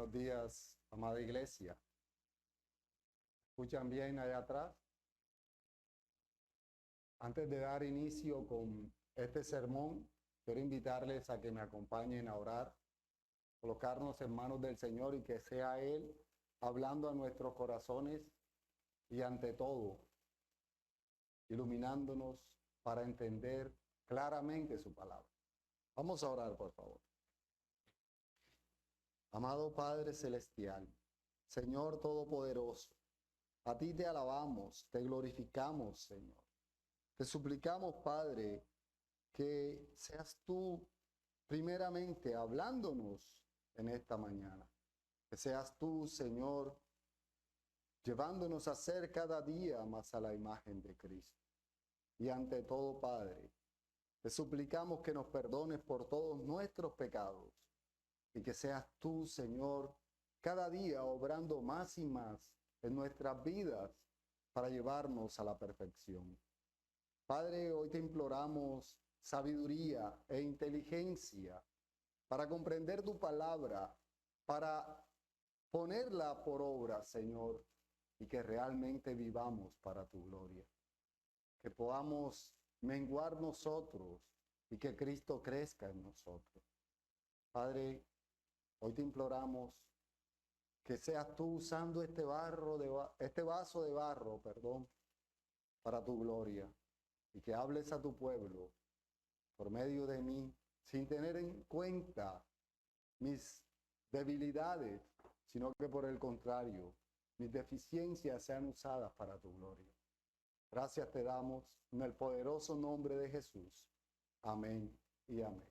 Buenos días, amada iglesia. ¿Escuchan bien allá atrás? Antes de dar inicio con este sermón, quiero invitarles a que me acompañen a orar, colocarnos en manos del Señor y que sea Él hablando a nuestros corazones y ante todo, iluminándonos para entender claramente su palabra. Vamos a orar, por favor. Amado Padre Celestial, Señor Todopoderoso, a ti te alabamos, te glorificamos, Señor. Te suplicamos, Padre, que seas tú primeramente hablándonos en esta mañana. Que seas tú, Señor, llevándonos a ser cada día más a la imagen de Cristo. Y ante todo, Padre, te suplicamos que nos perdones por todos nuestros pecados y que seas tú, Señor, cada día obrando más y más en nuestras vidas para llevarnos a la perfección. Padre, hoy te imploramos sabiduría e inteligencia para comprender tu palabra, para ponerla por obra, Señor, y que realmente vivamos para tu gloria. Que podamos menguar nosotros y que Cristo crezca en nosotros. Padre, hoy te imploramos que seas tú usando este vaso de barro, para tu gloria, y que hables a tu pueblo por medio de mí, sin tener en cuenta mis debilidades, sino que por el contrario, mis deficiencias sean usadas para tu gloria. Gracias te damos en el poderoso nombre de Jesús. Amén y amén.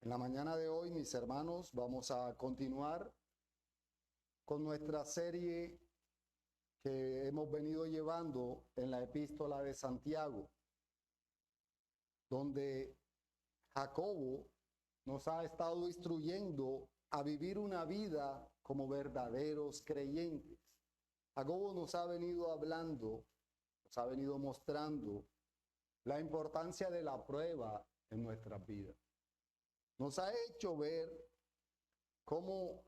En la mañana de hoy, mis hermanos, vamos a continuar con nuestra serie que hemos venido llevando en la epístola de Santiago, donde Jacobo nos ha estado instruyendo a vivir una vida como verdaderos creyentes. Jacobo nos ha venido hablando, nos ha venido mostrando la importancia de la prueba en nuestras vidas. Nos ha hecho ver cómo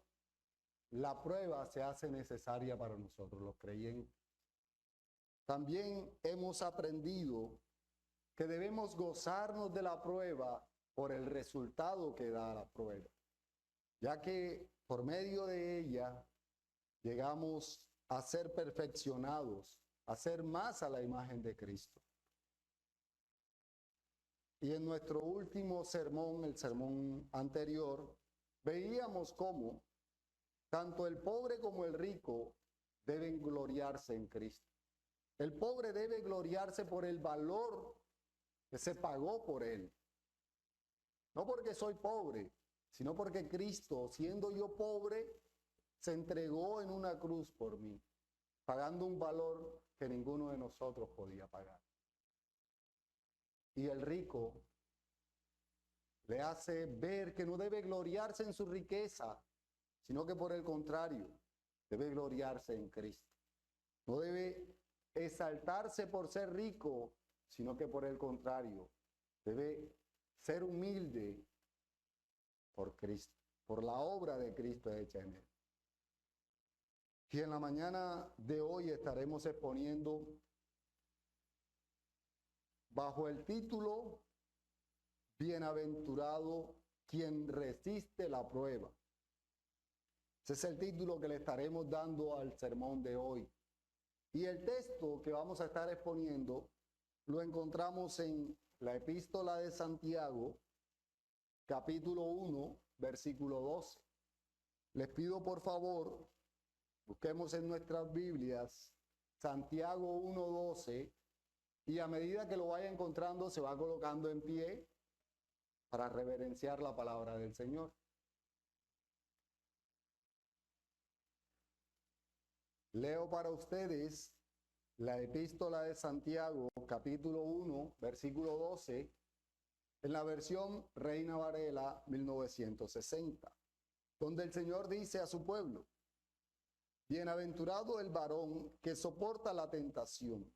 la prueba se hace necesaria para nosotros, los creyentes. También hemos aprendido que debemos gozarnos de la prueba por el resultado que da la prueba, ya que por medio de ella llegamos a ser perfeccionados, a ser más a la imagen de Cristo. Y en nuestro último sermón, el sermón anterior, veíamos cómo tanto el pobre como el rico deben gloriarse en Cristo. El pobre debe gloriarse por el valor que se pagó por él. No porque soy pobre, sino porque Cristo, siendo yo pobre, se entregó en una cruz por mí, pagando un valor que ninguno de nosotros podía pagar. Y el rico le hace ver que no debe gloriarse en su riqueza, sino que por el contrario, debe gloriarse en Cristo. No debe exaltarse por ser rico, sino que por el contrario, debe ser humilde por Cristo, por la obra de Cristo hecha en él. Y en la mañana de hoy estaremos exponiendo bajo el título Bienaventurado quien resiste la prueba. Ese es el título que le estaremos dando al sermón de hoy. Y el texto que vamos a estar exponiendo lo encontramos en la epístola de Santiago, capítulo 1, versículo 12. Les pido por favor, busquemos en nuestras Biblias Santiago 1:12 y a medida que lo vaya encontrando se va colocando en pie para reverenciar la palabra del Señor. Leo para ustedes la epístola de Santiago, capítulo 1, versículo 12, en la versión Reina Varela 1960, donde el Señor dice a su pueblo: Bienaventurado el varón que soporta la tentación,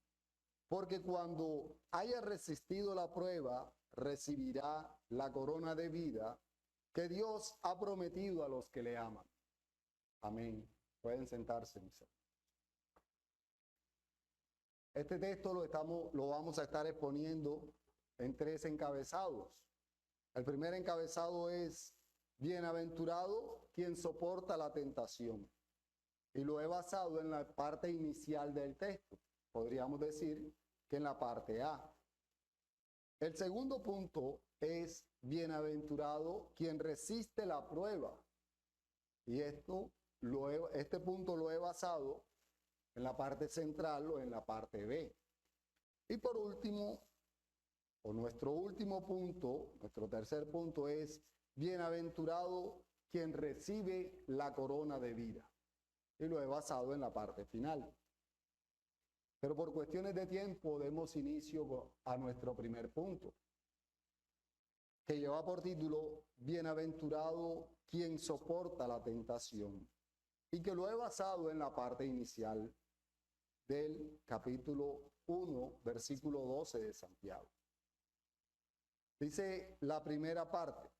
porque cuando haya resistido la prueba, recibirá la corona de vida que Dios ha prometido a los que le aman. Amén. Pueden sentarse, mis hermanos. Este texto lo vamos a estar exponiendo en 3 encabezados. El primer encabezado es: bienaventurado quien soporta la tentación. Y lo he basado en la parte inicial del texto. Podríamos decir que en la parte A. El segundo punto es: bienaventurado quien resiste la prueba. Y este punto lo he basado en la parte central o en la parte B. Y por último, o nuestro último punto, nuestro tercer punto es: bienaventurado quien recibe la corona de vida. Y lo he basado en la parte final. Pero por cuestiones de tiempo demos inicio a nuestro primer punto, que lleva por título: bienaventurado quien soporta la tentación, y que lo he basado en la parte inicial del capítulo 1, versículo 12 de Santiago. Dice la primera parte: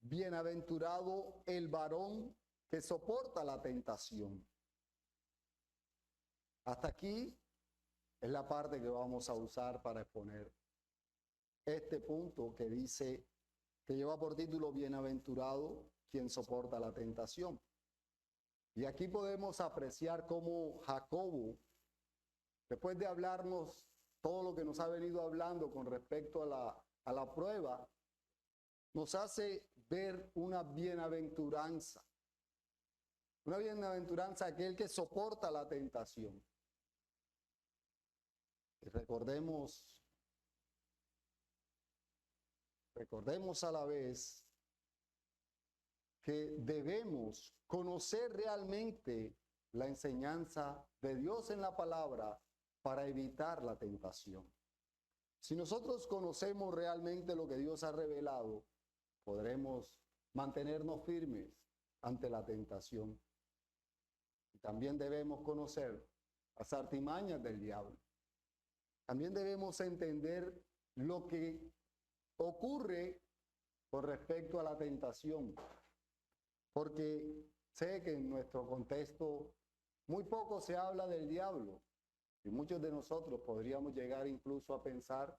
bienaventurado el varón que soporta la tentación. Hasta aquí es la parte que vamos a usar para exponer este punto que dice, que lleva por título: bienaventurado quien soporta la tentación. Y aquí podemos apreciar cómo Jacobo, después de hablarnos todo lo que nos ha venido hablando con respecto a la prueba, nos hace ver una bienaventuranza. Una bienaventuranza aquel que soporta la tentación. Y recordemos a la vez que debemos conocer realmente la enseñanza de Dios en la palabra para evitar la tentación. Si nosotros conocemos realmente lo que Dios ha revelado, podremos mantenernos firmes ante la tentación. Y también debemos conocer las artimañas del diablo. También debemos entender lo que ocurre con respecto a la tentación, porque sé que en nuestro contexto muy poco se habla del diablo, y muchos de nosotros podríamos llegar incluso a pensar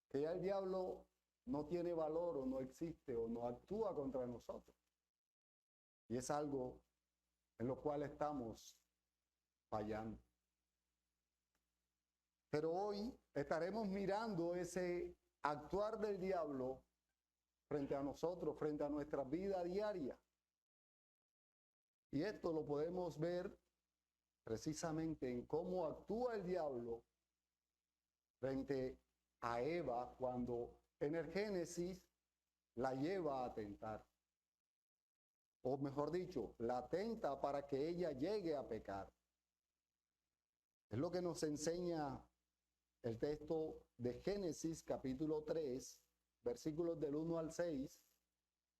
que ya el diablo no tiene valor o no existe o no actúa contra nosotros. Y es algo en lo cual estamos fallando. Pero hoy estaremos mirando ese actuar del diablo frente a nosotros, frente a nuestra vida diaria. Y esto lo podemos ver precisamente en cómo actúa el diablo frente a Eva cuando en el Génesis la lleva a tentar. O mejor dicho, la tenta para que ella llegue a pecar. Es lo que nos enseña el texto de Génesis capítulo 3, versículos del 1 al 6,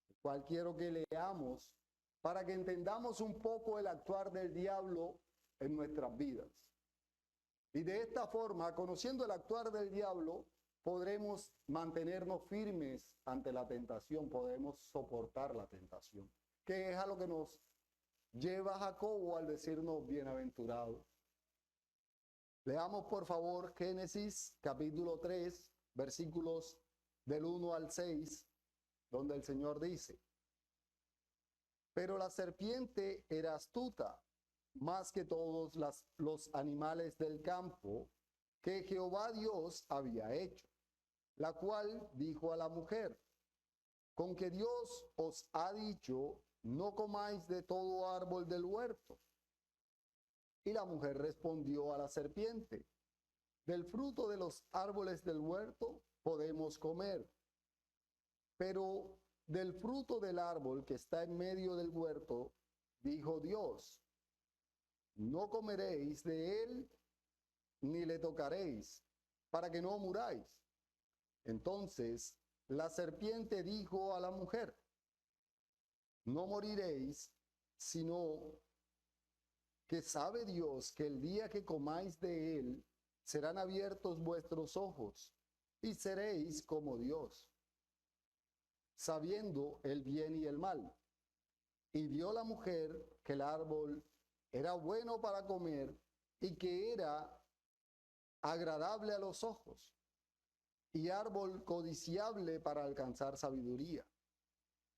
el cual quiero que leamos para que entendamos un poco el actuar del diablo en nuestras vidas. Y de esta forma, conociendo el actuar del diablo, podremos mantenernos firmes ante la tentación, podemos soportar la tentación, que es a lo que nos lleva Jacobo al decirnos bienaventurados. Leamos por favor Génesis capítulo 3, versículos del 1 al 6, donde el Señor dice: pero la serpiente era astuta, más que todos los animales del campo que Jehová Dios había hecho, la cual dijo a la mujer: con que Dios os ha dicho, no comáis de todo árbol del huerto. Y la mujer respondió a la serpiente: del fruto de los árboles del huerto podemos comer, pero del fruto del árbol que está en medio del huerto, dijo Dios: no comeréis de él, ni le tocaréis, para que no muráis. Entonces la serpiente dijo a la mujer: no moriréis, sino que sabe Dios que el día que comáis de él, serán abiertos vuestros ojos, y seréis como Dios, sabiendo el bien y el mal. Y vio la mujer que el árbol era bueno para comer y que era agradable a los ojos, y árbol codiciable para alcanzar sabiduría.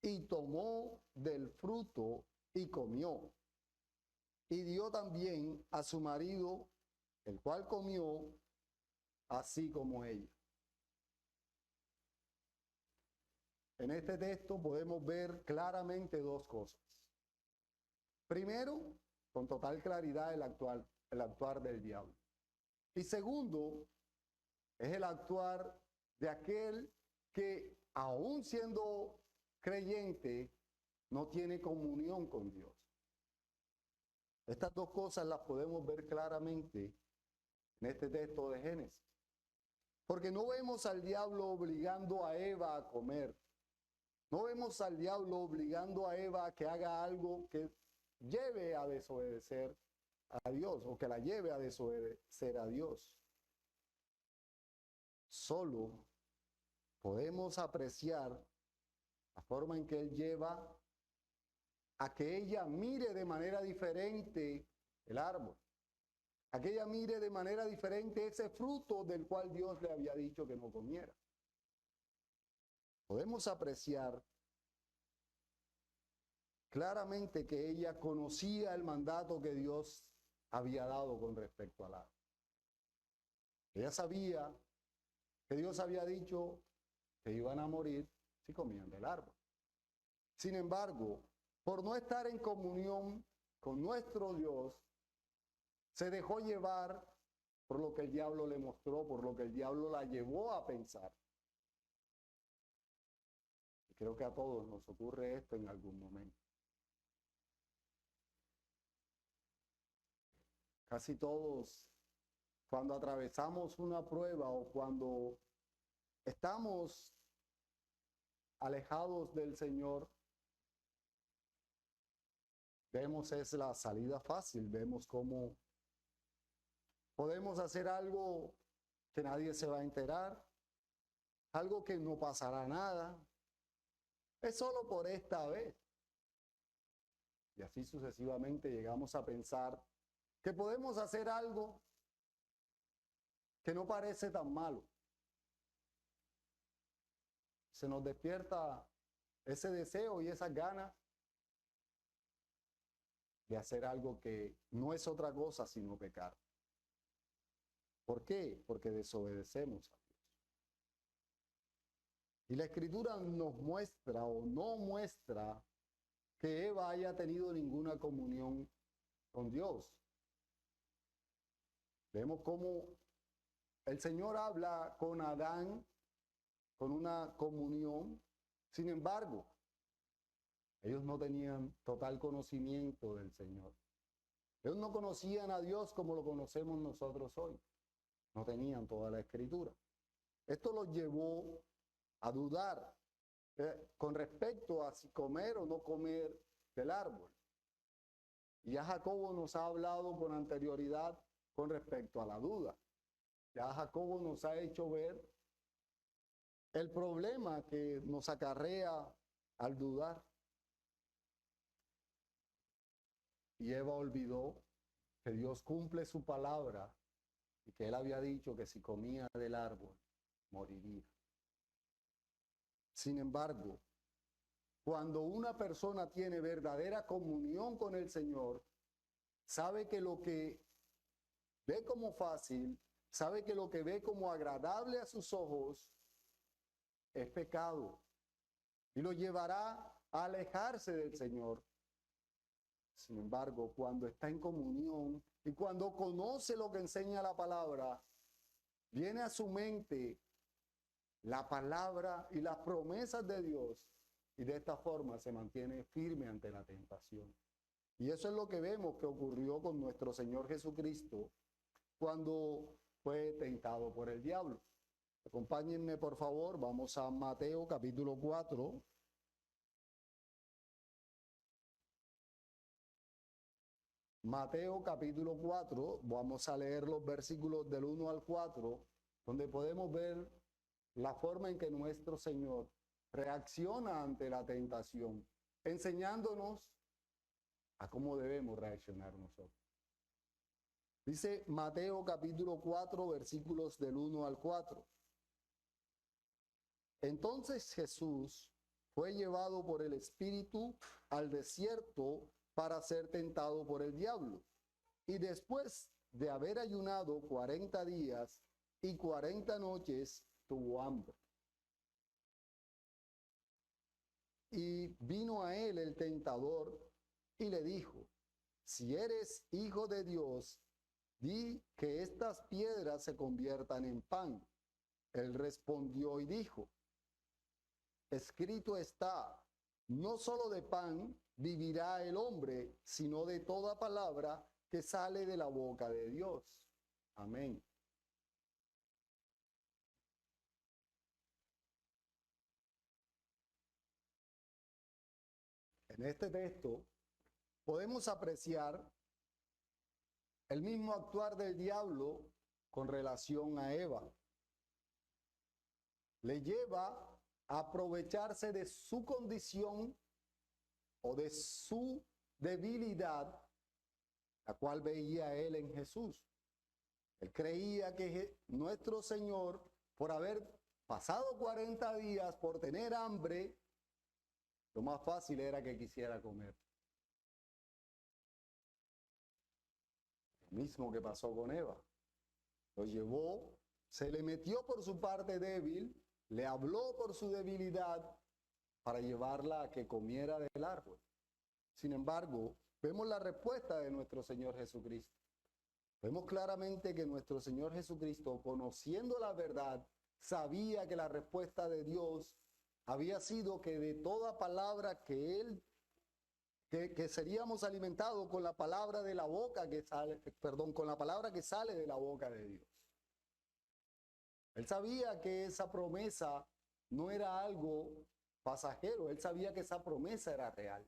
Y tomó del fruto y comió, y dio también a su marido, el cual comió así como ella. En este texto podemos ver claramente dos cosas. Primero, con total claridad el actuar del diablo. Y segundo, es el actuar de aquel que, aún siendo creyente, no tiene comunión con Dios. Estas dos cosas las podemos ver claramente en este texto de Génesis. Porque no vemos al diablo obligando a Eva a comer. No vemos al diablo obligando a Eva a que haga algo que lleve a desobedecer a Dios o que la lleve a desobedecer a Dios. Solo podemos apreciar la forma en que él lleva a que ella mire de manera diferente el árbol, a que ella mire de manera diferente ese fruto del cual Dios le había dicho que no comiera. Podemos apreciar claramente que ella conocía el mandato que Dios había dado con respecto al árbol. Ella sabía que Dios había dicho que iban a morir si comían del árbol. Sin embargo, por no estar en comunión con nuestro Dios, se dejó llevar por lo que el diablo le mostró, por lo que el diablo la llevó a pensar. Y creo que a todos nos ocurre esto en algún momento. Casi todos, cuando atravesamos una prueba o cuando estamos alejados del Señor, vemos es la salida fácil, vemos cómo podemos hacer algo que nadie se va a enterar, algo que no pasará nada, es solo por esta vez. Y así sucesivamente llegamos a pensar que podemos hacer algo que no parece tan malo. Se nos despierta ese deseo y esas ganas de hacer algo que no es otra cosa sino pecar. ¿Por qué? Porque desobedecemos a Dios. Y la Escritura nos muestra o no muestra que Eva haya tenido ninguna comunión con Dios. Vemos cómo el Señor habla con Adán con una comunión. Sin embargo, ellos no tenían total conocimiento del Señor. Ellos no conocían a Dios como lo conocemos nosotros hoy. No tenían toda la Escritura. Esto los llevó a dudar con respecto a si comer o no comer del árbol. Y ya Jacobo nos ha hablado con anterioridad con respecto a la duda. Ya Jacobo nos ha hecho ver el problema que nos acarrea al dudar. Y Eva olvidó que Dios cumple su palabra y que él había dicho que si comía del árbol, moriría. Sin embargo, cuando una persona tiene verdadera comunión con el Señor, sabe que lo que ve como fácil, sabe que lo que ve como agradable a sus ojos es pecado y lo llevará a alejarse del Señor. Sin embargo, cuando está en comunión y cuando conoce lo que enseña la palabra, viene a su mente la palabra y las promesas de Dios, y de esta forma se mantiene firme ante la tentación. Y eso es lo que vemos que ocurrió con nuestro Señor Jesucristo cuando fue tentado por el diablo. Acompáñenme, por favor, vamos a Mateo capítulo 4. Mateo capítulo 4, vamos a leer los versículos del 1 al 4, donde podemos ver la forma en que nuestro Señor reacciona ante la tentación, enseñándonos a cómo debemos reaccionar nosotros. Dice Mateo capítulo 4, versículos del 1 al 4. Entonces Jesús fue llevado por el Espíritu al desierto para ser tentado por el diablo. Y después de haber ayunado 40 días y 40 noches, tuvo hambre. Y vino a él el tentador y le dijo: si eres hijo de Dios, di que estas piedras se conviertan en pan. Él respondió y dijo: escrito está, no solo de pan vivirá el hombre, sino de toda palabra que sale de la boca de Dios. Amén. En este texto podemos apreciar el mismo actuar del diablo con relación a Eva. Le lleva a aprovecharse de su condición o de su debilidad, la cual veía él en Jesús. Él creía que nuestro Señor, por haber pasado 40 días, por tener hambre, lo más fácil era que quisiera comer. Lo mismo que pasó con Eva. Lo llevó, se le metió por su parte débil, le habló por su debilidad para llevarla a que comiera del árbol. Sin embargo, vemos la respuesta de nuestro Señor Jesucristo. Vemos claramente que nuestro Señor Jesucristo, conociendo la verdad, sabía que la respuesta de Dios había sido que de toda palabra que seríamos alimentados con la palabra de la boca que sale, con la palabra que sale de la boca de Dios. Él sabía que esa promesa no era algo pasajero, él sabía que esa promesa era real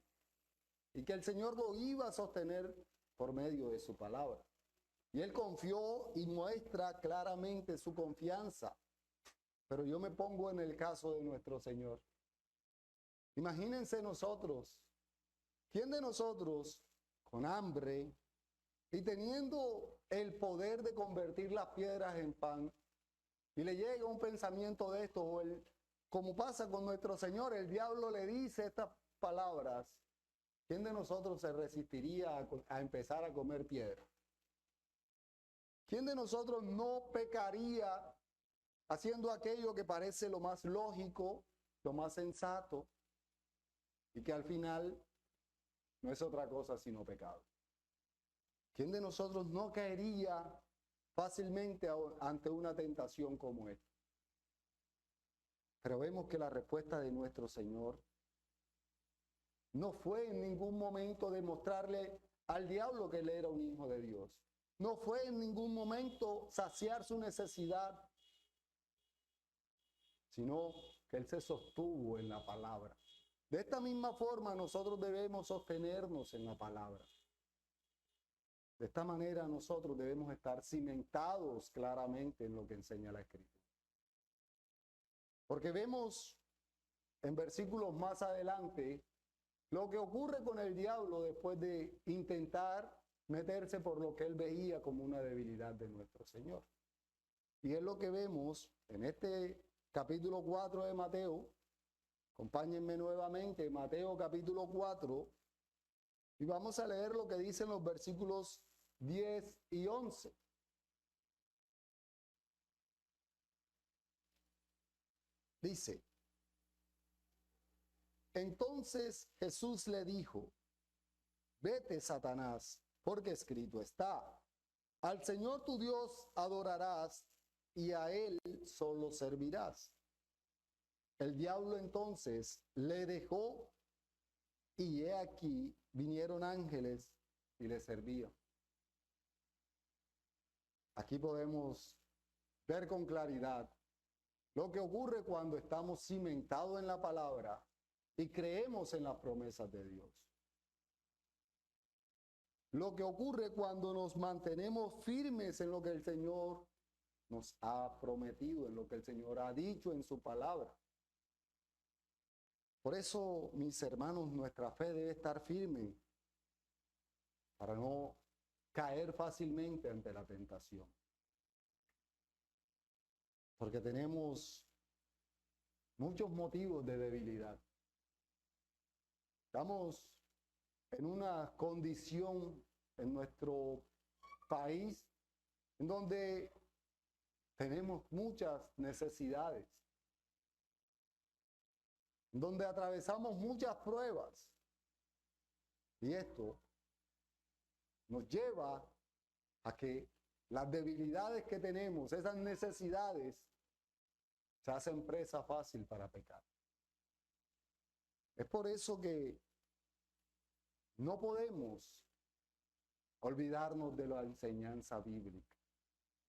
y que el Señor lo iba a sostener por medio de su palabra. Y él confió y muestra claramente su confianza. Pero yo me pongo en el caso de nuestro Señor. Imagínense nosotros, ¿quién de nosotros con hambre y teniendo el poder de convertir las piedras en pan, y le llega un pensamiento de esto, o como pasa con nuestro Señor, el diablo le dice estas palabras, ¿quién de nosotros se resistiría a empezar a comer piedra? ¿Quién de nosotros no pecaría haciendo aquello que parece lo más lógico, lo más sensato, y que al final no es otra cosa sino pecado? ¿Quién de nosotros no caería fácilmente ante una tentación como esta? Pero vemos que la respuesta de nuestro Señor no fue en ningún momento demostrarle al diablo que él era un hijo de Dios. No fue en ningún momento saciar su necesidad, sino que él se sostuvo en la palabra. De esta misma forma nosotros debemos sostenernos en la palabra. De esta manera nosotros debemos estar cimentados claramente en lo que enseña la Escritura. Porque vemos en versículos más adelante lo que ocurre con el diablo después de intentar meterse por lo que él veía como una debilidad de nuestro Señor. Y es lo que vemos en este capítulo 4 de Mateo. Acompáñenme nuevamente, Mateo capítulo 4, y vamos a leer lo que dicen los versículos 10 y 11. Dice: entonces Jesús le dijo: vete, Satanás, porque escrito está, al Señor tu Dios adorarás y a él solo servirás. El diablo entonces le dejó, y he aquí vinieron ángeles y le servían. Aquí podemos ver con claridad lo que ocurre cuando estamos cimentados en la palabra y creemos en las promesas de Dios. Lo que ocurre cuando nos mantenemos firmes en lo que el Señor nos ha prometido, en lo que el Señor ha dicho en su palabra. Por eso, mis hermanos, nuestra fe debe estar firme para no caer fácilmente ante la tentación. Porque tenemos muchos motivos de debilidad. Estamos en una condición en nuestro país en donde tenemos muchas necesidades, en donde atravesamos muchas pruebas. Y esto nos lleva a que las debilidades que tenemos, esas necesidades, se hacen presa fácil para pecar. Es por eso que no podemos olvidarnos de la enseñanza bíblica.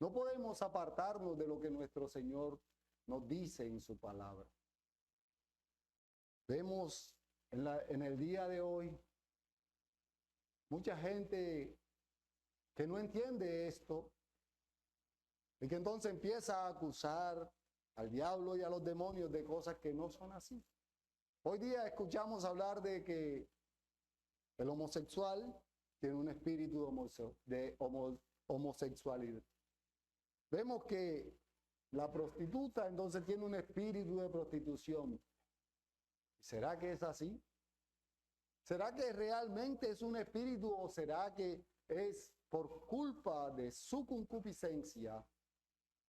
No podemos apartarnos de lo que nuestro Señor nos dice en su palabra. Vemos en el día de hoy mucha gente que no entiende esto y que entonces empieza a acusar al diablo y a los demonios de cosas que no son así. Hoy día escuchamos hablar de que el homosexual tiene un espíritu de homosexualidad. Vemos que la prostituta entonces tiene un espíritu de prostitución. ¿Será que es así? ¿Será que realmente es un espíritu o será que es por culpa de su concupiscencia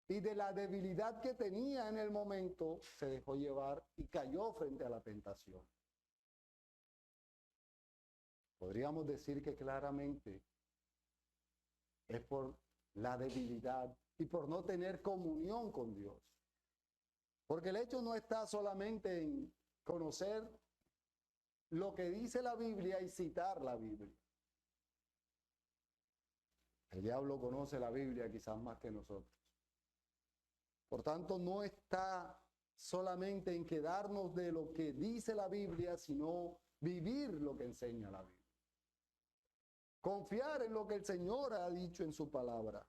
y de la debilidad que tenía en el momento, se dejó llevar y cayó frente a la tentación? Podríamos decir que claramente es por la debilidad y por no tener comunión con Dios. Porque el hecho no está solamente en conocer lo que dice la Biblia y citar la Biblia. El diablo conoce la Biblia quizás más que nosotros. Por tanto, no está solamente en quedarnos de lo que dice la Biblia, sino vivir lo que enseña la Biblia. Confiar en lo que el Señor ha dicho en su palabra.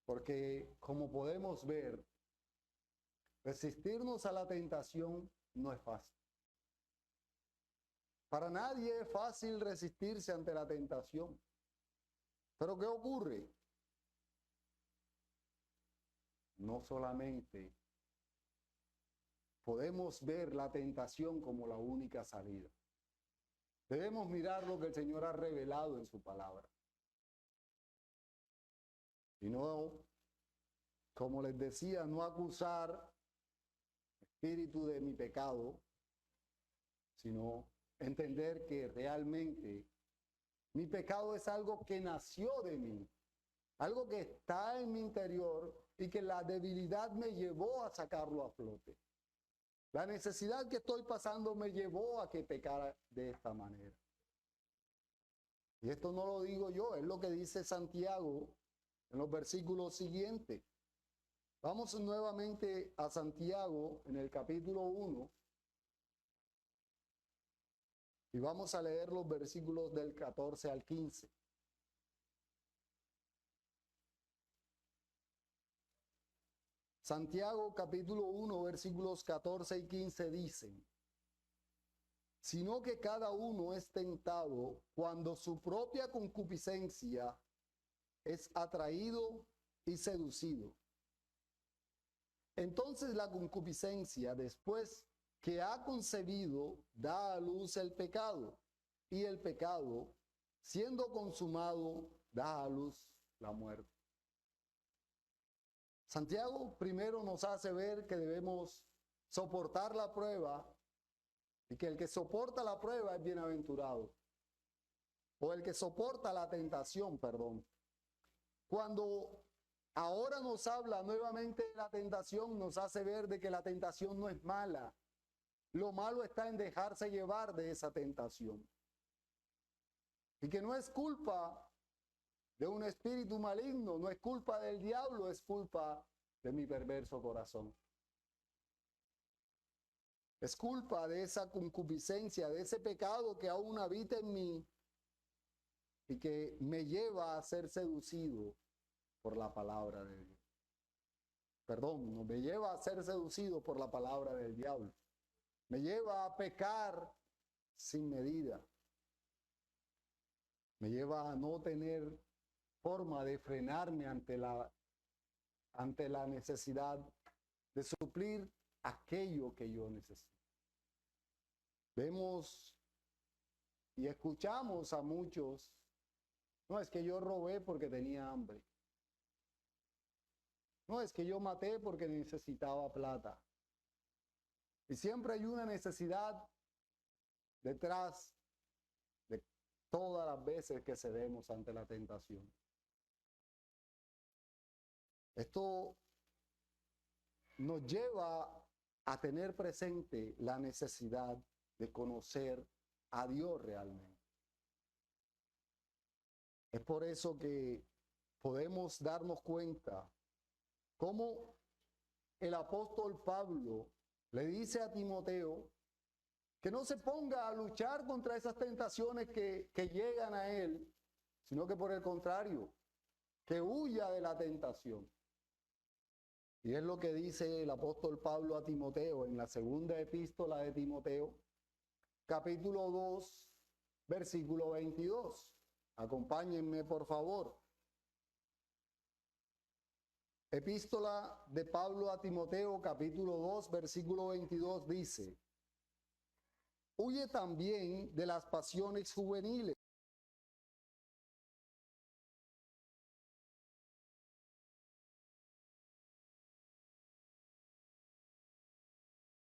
Porque, como podemos ver, resistirnos a la tentación no es fácil. Para nadie es fácil resistirse ante la tentación. Pero ¿qué ocurre? No solamente podemos ver la tentación como la única salida. Debemos mirar lo que el Señor ha revelado en su palabra. Y no, como les decía, no acusar espíritu de mi pecado, sino entender que realmente mi pecado es algo que nació de mí, algo que está en mi interior y que la debilidad me llevó a sacarlo a flote. La necesidad que estoy pasando me llevó a que pecara de esta manera. Y esto no lo digo yo, es lo que dice Santiago en los versículos siguientes. Vamos nuevamente a Santiago en el capítulo 1 y vamos a leer los versículos del 14 al 15. Santiago capítulo 1 versículos 14 y 15 dicen: sino que cada uno es tentado cuando su propia concupiscencia es atraído y seducido. Entonces la concupiscencia, después que ha concebido, da a luz el pecado, y el pecado, siendo consumado, da a luz la muerte. Santiago primero nos hace ver que debemos soportar la prueba y que el que soporta la prueba es bienaventurado. O el que soporta la tentación, perdón. Cuando ahora nos habla nuevamente de la tentación, nos hace ver de que la tentación no es mala. Lo malo está en dejarse llevar de esa tentación. Y que no es culpa de un espíritu maligno, no es culpa del diablo, es culpa de mi perverso corazón. Es culpa de esa concupiscencia, de ese pecado que aún habita en mí y que me lleva a ser seducido por la palabra de Dios. Perdón, no me lleva a ser seducido por la palabra del diablo. me lleva a pecar sin medida, me lleva a no tener forma de frenarme ante la necesidad de suplir aquello que yo necesito. Vemos y escuchamos a muchos, no es que yo robé porque tenía hambre, no es que yo maté porque necesitaba plata. Y siempre hay una necesidad detrás de todas las veces que cedemos ante la tentación. Esto nos lleva a tener presente la necesidad de conocer a Dios realmente. Es por eso que podemos darnos cuenta cómo el apóstol Pablo le dice a Timoteo que no se ponga a luchar contra esas tentaciones que llegan a él, sino que por el contrario, que huya de la tentación. Y es lo que dice el apóstol Pablo a Timoteo en la segunda epístola de Timoteo, capítulo 2, versículo 22. Acompáñenme, por favor. Epístola de Pablo a Timoteo, capítulo 2, versículo 22 dice: huye también de las pasiones juveniles,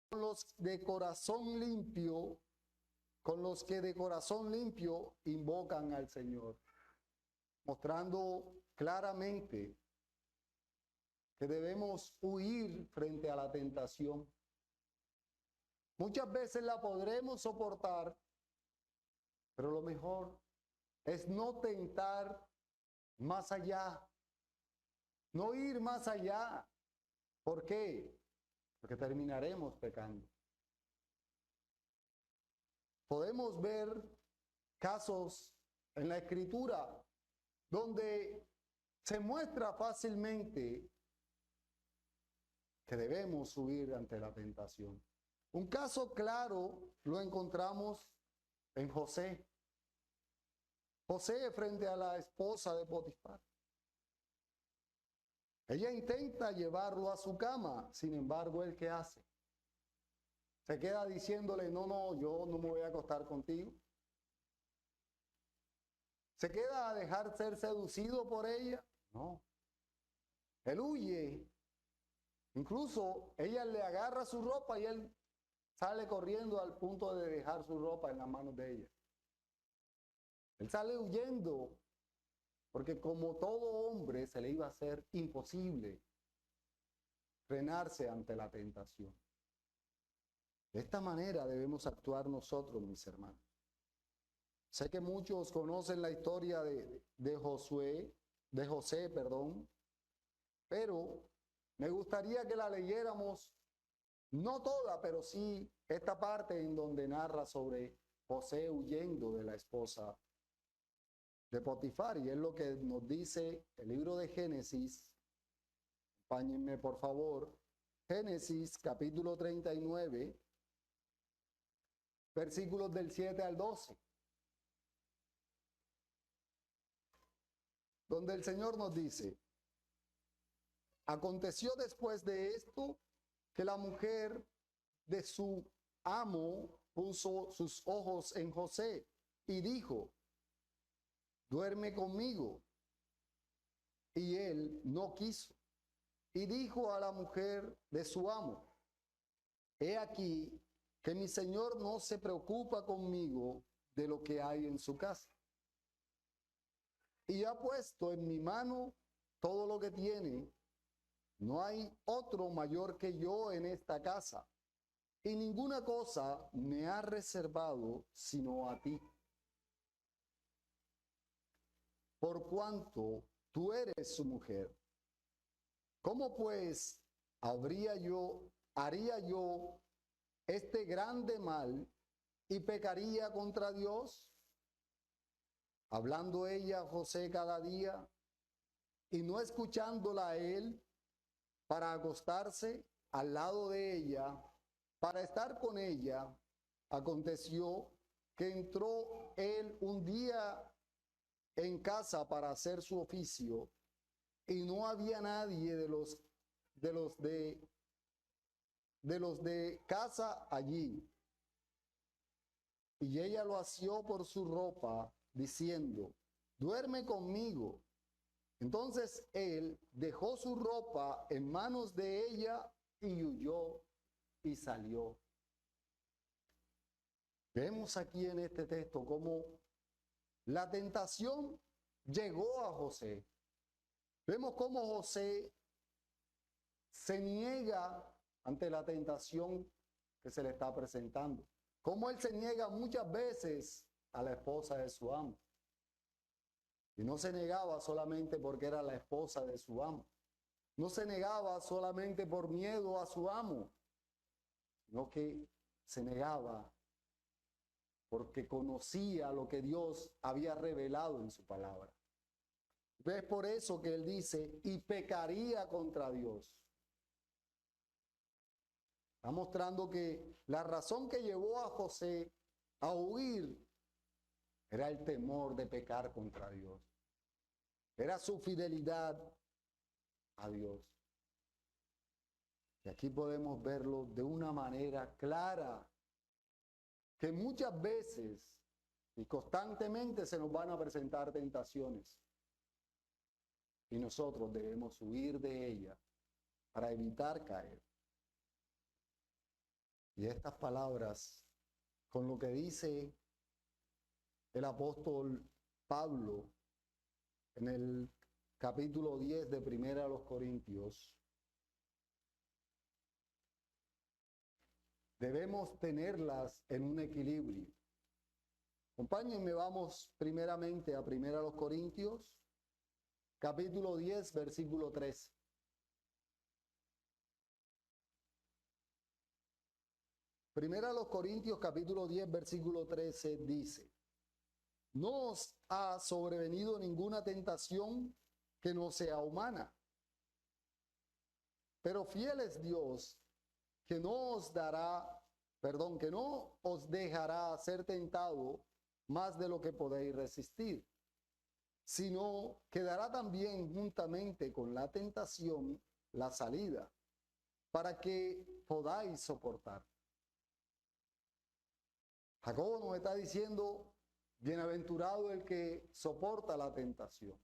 con los de corazón limpio, con los que de corazón limpio invocan al Señor, mostrando claramente que debemos huir frente a la tentación. Muchas veces la podremos soportar, pero lo mejor es no tentar más allá, no ir más allá. ¿Por qué? Porque terminaremos pecando. Podemos ver casos en la Escritura donde se muestra fácilmente que debemos huir ante la tentación. Un caso claro lo encontramos en José. José frente a la esposa de Potifar. Ella intenta llevarlo a su cama, sin embargo, ¿él qué hace? Se queda diciéndole, no, yo no me voy a acostar contigo. ¿Se queda a dejar ser seducido por ella? No. Él huye. Incluso ella le agarra su ropa y él sale corriendo al punto de dejar su ropa en las manos de ella. Él sale huyendo porque como todo hombre se le iba a hacer imposible frenarse ante la tentación. De esta manera debemos actuar nosotros, mis hermanos. Sé que muchos conocen la historia de José, pero me gustaría que la leyéramos, no toda, pero sí esta parte en donde narra sobre José huyendo de la esposa de Potifar, y es lo que nos dice el libro de Génesis. Acompáñenme, por favor. Génesis, capítulo 39, versículos del 7 al 12. Donde el Señor nos dice: aconteció después de esto que la mujer de su amo puso sus ojos en José y dijo: duerme conmigo. Y él no quiso. Y dijo a la mujer de su amo: he aquí que mi señor no se preocupa conmigo de lo que hay en su casa, y ha puesto en mi mano todo lo que tiene. No hay otro mayor que yo en esta casa, y ninguna cosa me ha reservado sino a ti, por cuanto tú eres su mujer. ¿Cómo pues haría yo este grande mal y pecaría contra Dios? Hablando ella a José cada día y no escuchándola a él para acostarse al lado de ella, para estar con ella, aconteció que entró él un día en casa para hacer su oficio, y no había nadie de los de casa allí. Y ella lo asió por su ropa, diciendo: duerme conmigo. Entonces él dejó su ropa en manos de ella y huyó y salió. Vemos aquí en este texto cómo la tentación llegó a José. Vemos cómo José se niega ante la tentación que se le está presentando. Cómo él se niega muchas veces a la esposa de su amo. Y no se negaba solamente porque era la esposa de su amo. No se negaba solamente por miedo a su amo, sino que se negaba porque conocía lo que Dios había revelado en su palabra. Es por eso que él dice: y pecaría contra Dios. Está mostrando que la razón que llevó a José a huir era el temor de pecar contra Dios. Era su fidelidad a Dios. Y aquí podemos verlo de una manera clara, que muchas veces y constantemente se nos van a presentar tentaciones. Y nosotros debemos huir de ellas para evitar caer. Y estas palabras, con lo que dice el apóstol Pablo en el capítulo 10 de Primera a los Corintios, debemos tenerlas en un equilibrio. Acompáñenme, vamos primeramente a Primera a los Corintios, capítulo 10, versículo 13. Primera a los Corintios, capítulo 10, versículo 13 dice: no os ha sobrevenido ninguna tentación que no sea humana, pero fiel es Dios, que no os dejará ser tentado más de lo que podéis resistir, sino que dará también juntamente con la tentación la salida, para que podáis soportar. Jacobo nos está diciendo: bienaventurado el que soporta la tentación.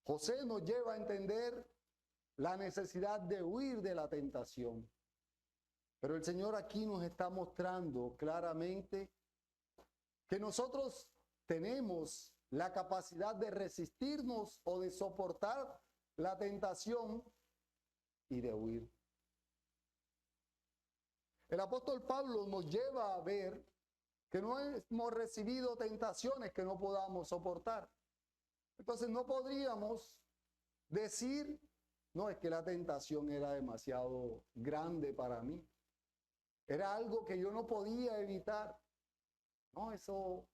José nos lleva a entender la necesidad de huir de la tentación. Pero el Señor aquí nos está mostrando claramente que nosotros tenemos la capacidad de resistirnos o de soportar la tentación y de huir. El apóstol Pablo nos lleva a ver que no hemos recibido tentaciones que no podamos soportar. Entonces no podríamos decir: no, es que la tentación era demasiado grande para mí. Era algo que yo no podía evitar. No, eso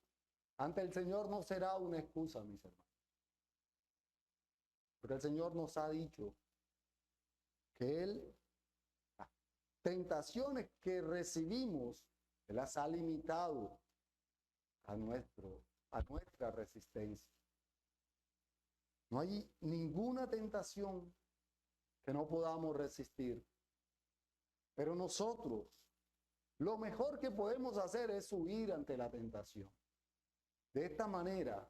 ante el Señor no será una excusa, mis hermanos. Porque el Señor nos ha dicho que Él, las tentaciones que recibimos, Él las ha limitado a nuestra resistencia. No hay ninguna tentación que no podamos resistir. Pero nosotros, lo mejor que podemos hacer es huir ante la tentación. De esta manera,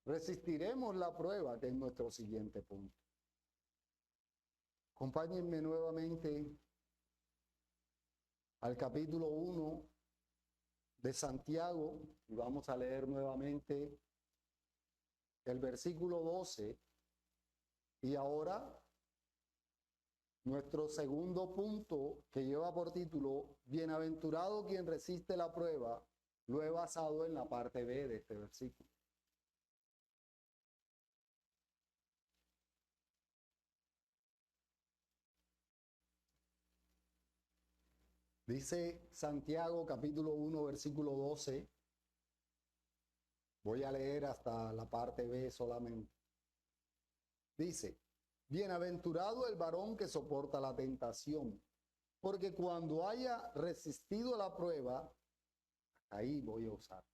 resistiremos la prueba, que es nuestro siguiente punto. Acompáñenme nuevamente al capítulo 1 de Santiago y vamos a leer nuevamente el versículo 12. Y ahora, nuestro segundo punto, que lleva por título: bienaventurado quien resiste la prueba, lo he basado en la parte B de este versículo. Dice Santiago capítulo 1, versículo 12. Voy a leer hasta la parte B solamente. Dice: bienaventurado el varón que soporta la tentación, porque cuando haya resistido la prueba, ahí voy a usar.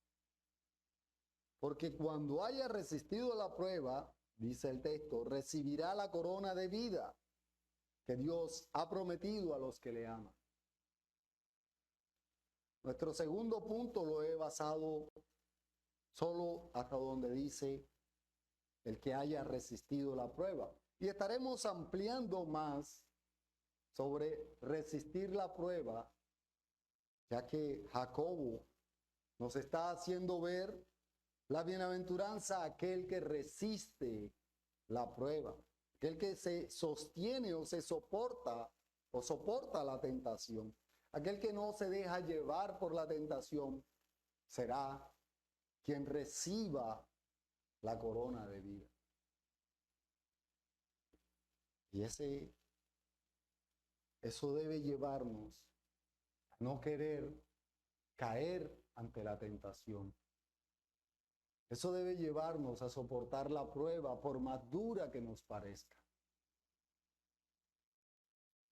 Porque cuando haya resistido la prueba, dice el texto, recibirá la corona de vida que Dios ha prometido a los que le aman. Nuestro segundo punto lo he basado solo hasta donde dice el que haya resistido la prueba. Y estaremos ampliando más sobre resistir la prueba, ya que Jacobo nos está haciendo ver la bienaventuranza a aquel que resiste la prueba, aquel que se sostiene o se soporta o soporta la tentación, aquel que no se deja llevar por la tentación, será quien reciba la corona de vida. Y eso debe llevarnos a no querer caer ante la tentación. Eso debe llevarnos a soportar la prueba por más dura que nos parezca.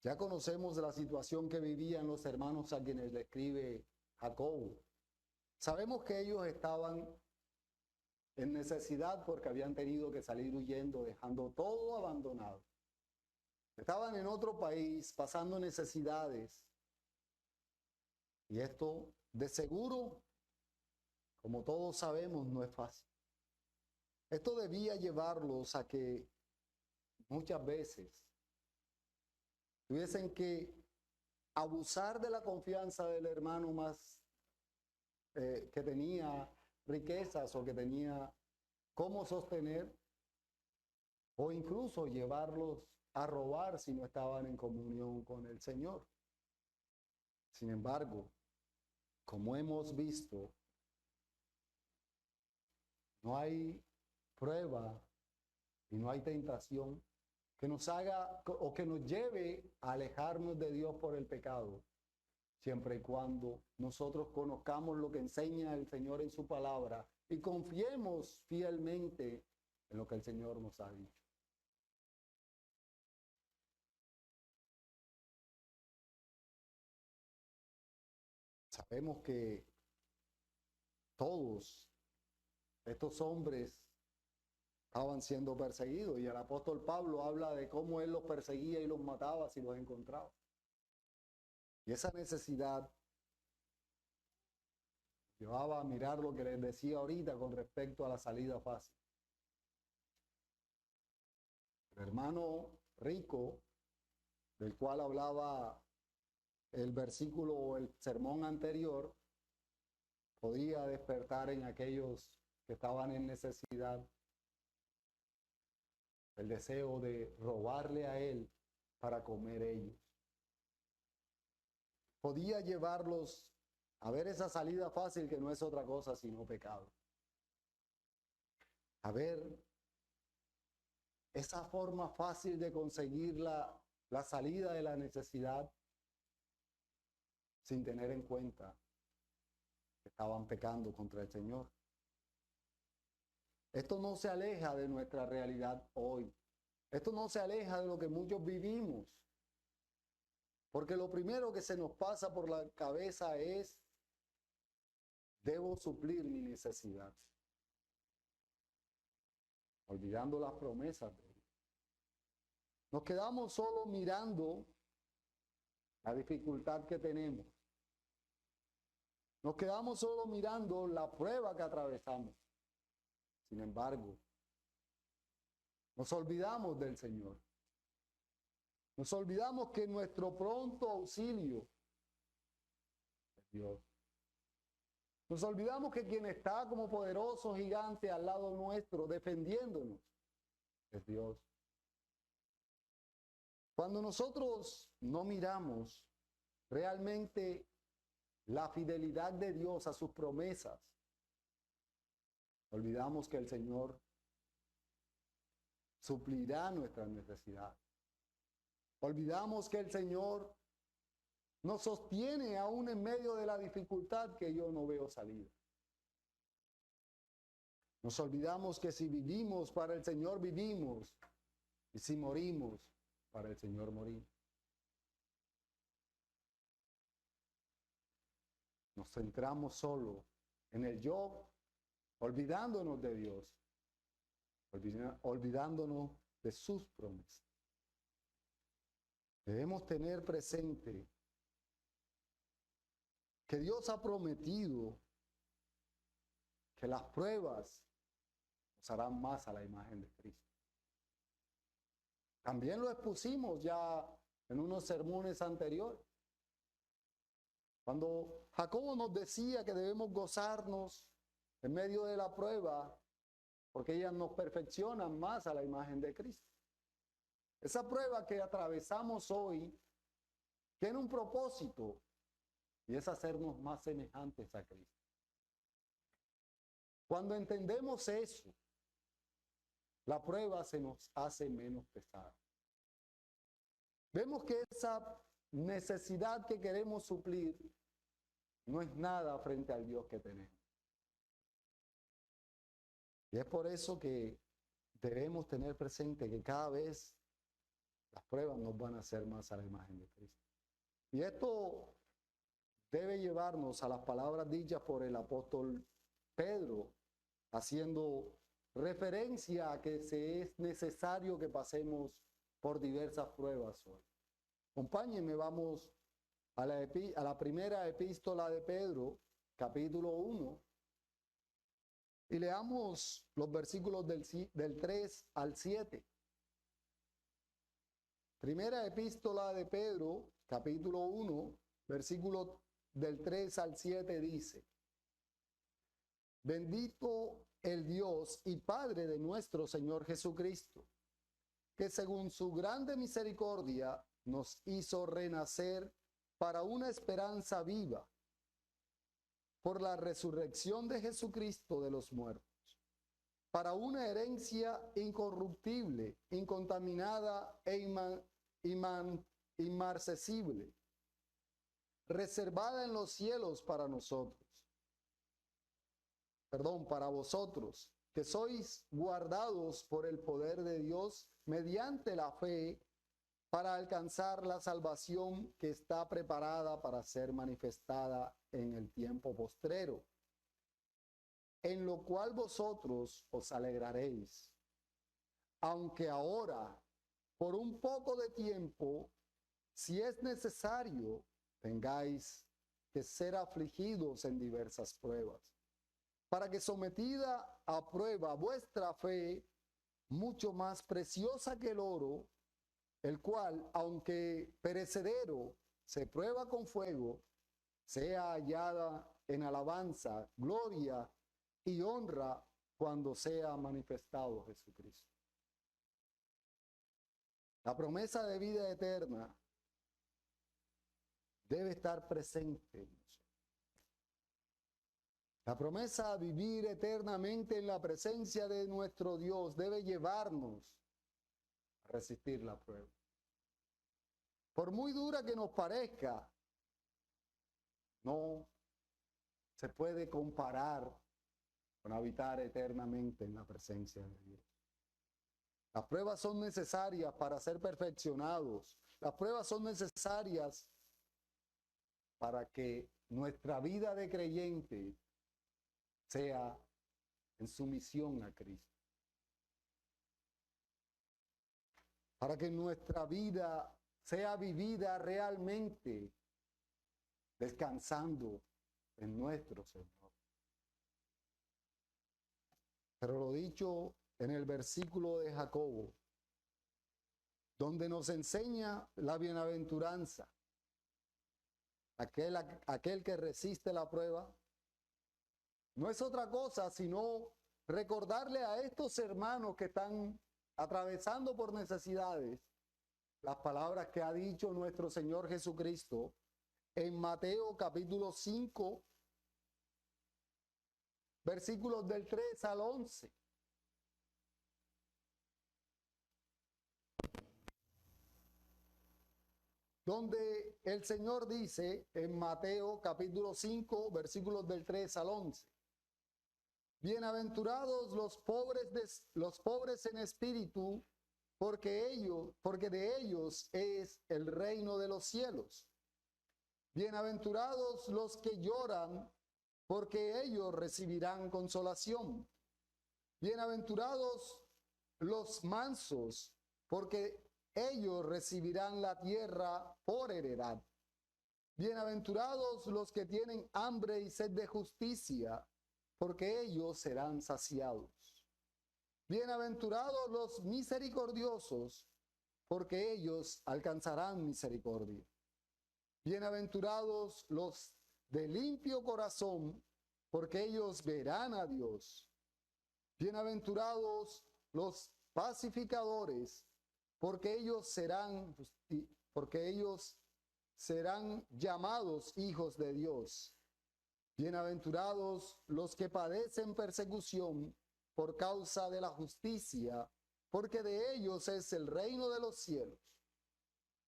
Ya conocemos la situación que vivían los hermanos a quienes le escribe Jacobo. Sabemos que ellos estaban en necesidad porque habían tenido que salir huyendo, dejando todo abandonado. Estaban en otro país pasando necesidades. Y esto, de seguro, como todos sabemos, no es fácil. Esto debía llevarlos a que muchas veces tuviesen que abusar de la confianza del hermano más que tenía riquezas o que tenía cómo sostener, o incluso llevarlos a robar si no estaban en comunión con el Señor. Sin embargo, como hemos visto, no hay prueba y no hay tentación que nos haga o que nos lleve a alejarnos de Dios por el pecado, siempre y cuando nosotros conozcamos lo que enseña el Señor en su palabra y confiemos fielmente en lo que el Señor nos ha dicho. Sabemos que todos estos hombres estaban siendo perseguidos y el apóstol Pablo habla de cómo él los perseguía y los mataba si los encontraba. Y esa necesidad llevaba a mirar lo que les decía ahorita con respecto a la salida fácil. El hermano rico, del cual hablaba el versículo o el sermón anterior, podía despertar en aquellos que estaban en necesidad el deseo de robarle a él para comer ellos. Podía llevarlos a ver esa salida fácil que no es otra cosa sino pecado. A ver esa forma fácil de conseguir la salida de la necesidad sin tener en cuenta que estaban pecando contra el Señor. Esto no se aleja de nuestra realidad hoy. Esto no se aleja de lo que muchos vivimos. Porque lo primero que se nos pasa por la cabeza es, debo suplir mi necesidad. Olvidando las promesas de Dios. Nos quedamos solo mirando la dificultad que tenemos. Nos quedamos solo mirando la prueba que atravesamos. Sin embargo, nos olvidamos del Señor. Nos olvidamos que nuestro pronto auxilio es Dios. Nos olvidamos que quien está como poderoso gigante al lado nuestro, defendiéndonos, es Dios. Cuando nosotros no miramos realmente la fidelidad de Dios a sus promesas, olvidamos que el Señor suplirá nuestras necesidades. Olvidamos que el Señor nos sostiene aún en medio de la dificultad que yo no veo salida. Nos olvidamos que si vivimos para el Señor vivimos y si morimos para el Señor morimos. nos centramos solo en el yo, olvidándonos de Dios, olvidándonos de sus promesas. Debemos tener presente que Dios ha prometido que las pruebas nos harán más a la imagen de Cristo. También lo expusimos ya en unos sermones anteriores. Cuando Jacobo nos decía que debemos gozarnos en medio de la prueba, porque ellas nos perfeccionan más a la imagen de Cristo. Esa prueba que atravesamos hoy tiene un propósito, y es hacernos más semejantes a Cristo. Cuando entendemos eso, la prueba se nos hace menos pesada. Vemos que esa necesidad que queremos suplir no es nada frente al Dios que tenemos. Y es por eso que debemos tener presente que cada vez las pruebas nos van a hacer más a la imagen de Cristo. Y esto debe llevarnos a las palabras dichas por el apóstol Pedro, haciendo referencia a que es necesario que pasemos por diversas pruebas hoy. Acompáñenme, vamos a la primera epístola de Pedro, capítulo 1, y leamos los versículos del 3 al 7. Primera epístola de Pedro, capítulo 1, versículo del 3 al 7 dice: Bendito el Dios y Padre de nuestro Señor Jesucristo, que según su grande misericordia nos hizo renacer para una esperanza viva, por la resurrección de Jesucristo de los muertos, para una herencia incorruptible, incontaminada e inmarcesible, reservada en los cielos para vosotros, que sois guardados por el poder de Dios mediante la fe, para alcanzar la salvación que está preparada para ser manifestada en el tiempo postrero, en lo cual vosotros os alegraréis, aunque ahora, por un poco de tiempo, si es necesario, tengáis que ser afligidos en diversas pruebas, para que sometida a prueba vuestra fe, mucho más preciosa que el oro, el cual, aunque perecedero, se prueba con fuego, sea hallada en alabanza, gloria y honra cuando sea manifestado Jesucristo. La promesa de vida eterna debe estar presente en nosotros. La promesa de vivir eternamente en la presencia de nuestro Dios debe llevarnos a resistir la prueba. Por muy dura que nos parezca, no se puede comparar con habitar eternamente en la presencia de Dios. Las pruebas son necesarias para ser perfeccionados. Las pruebas son necesarias para que nuestra vida de creyente sea en sumisión a Cristo. Para que nuestra vida sea vivida realmente descansando en nuestro Señor. Pero lo dicho en el versículo de Jacobo, donde nos enseña la bienaventuranza, aquel que resiste la prueba, no es otra cosa sino recordarle a estos hermanos que están atravesando por necesidades las palabras que ha dicho nuestro Señor Jesucristo en Mateo capítulo 5, versículos del 3 al 11. Donde el Señor dice en Mateo capítulo 5, versículos del 3 al 11. Bienaventurados los pobres en espíritu, porque de ellos es el reino de los cielos. Bienaventurados los que lloran, porque ellos recibirán consolación. Bienaventurados los mansos, porque ellos recibirán la tierra por heredad. Bienaventurados los que tienen hambre y sed de justicia, porque ellos serán saciados. Bienaventurados los misericordiosos, porque ellos alcanzarán misericordia. Bienaventurados los de limpio corazón, porque ellos verán a Dios. Bienaventurados los pacificadores, porque ellos serán llamados hijos de Dios. Bienaventurados los que padecen persecución por causa de la justicia, porque de ellos es el reino de los cielos.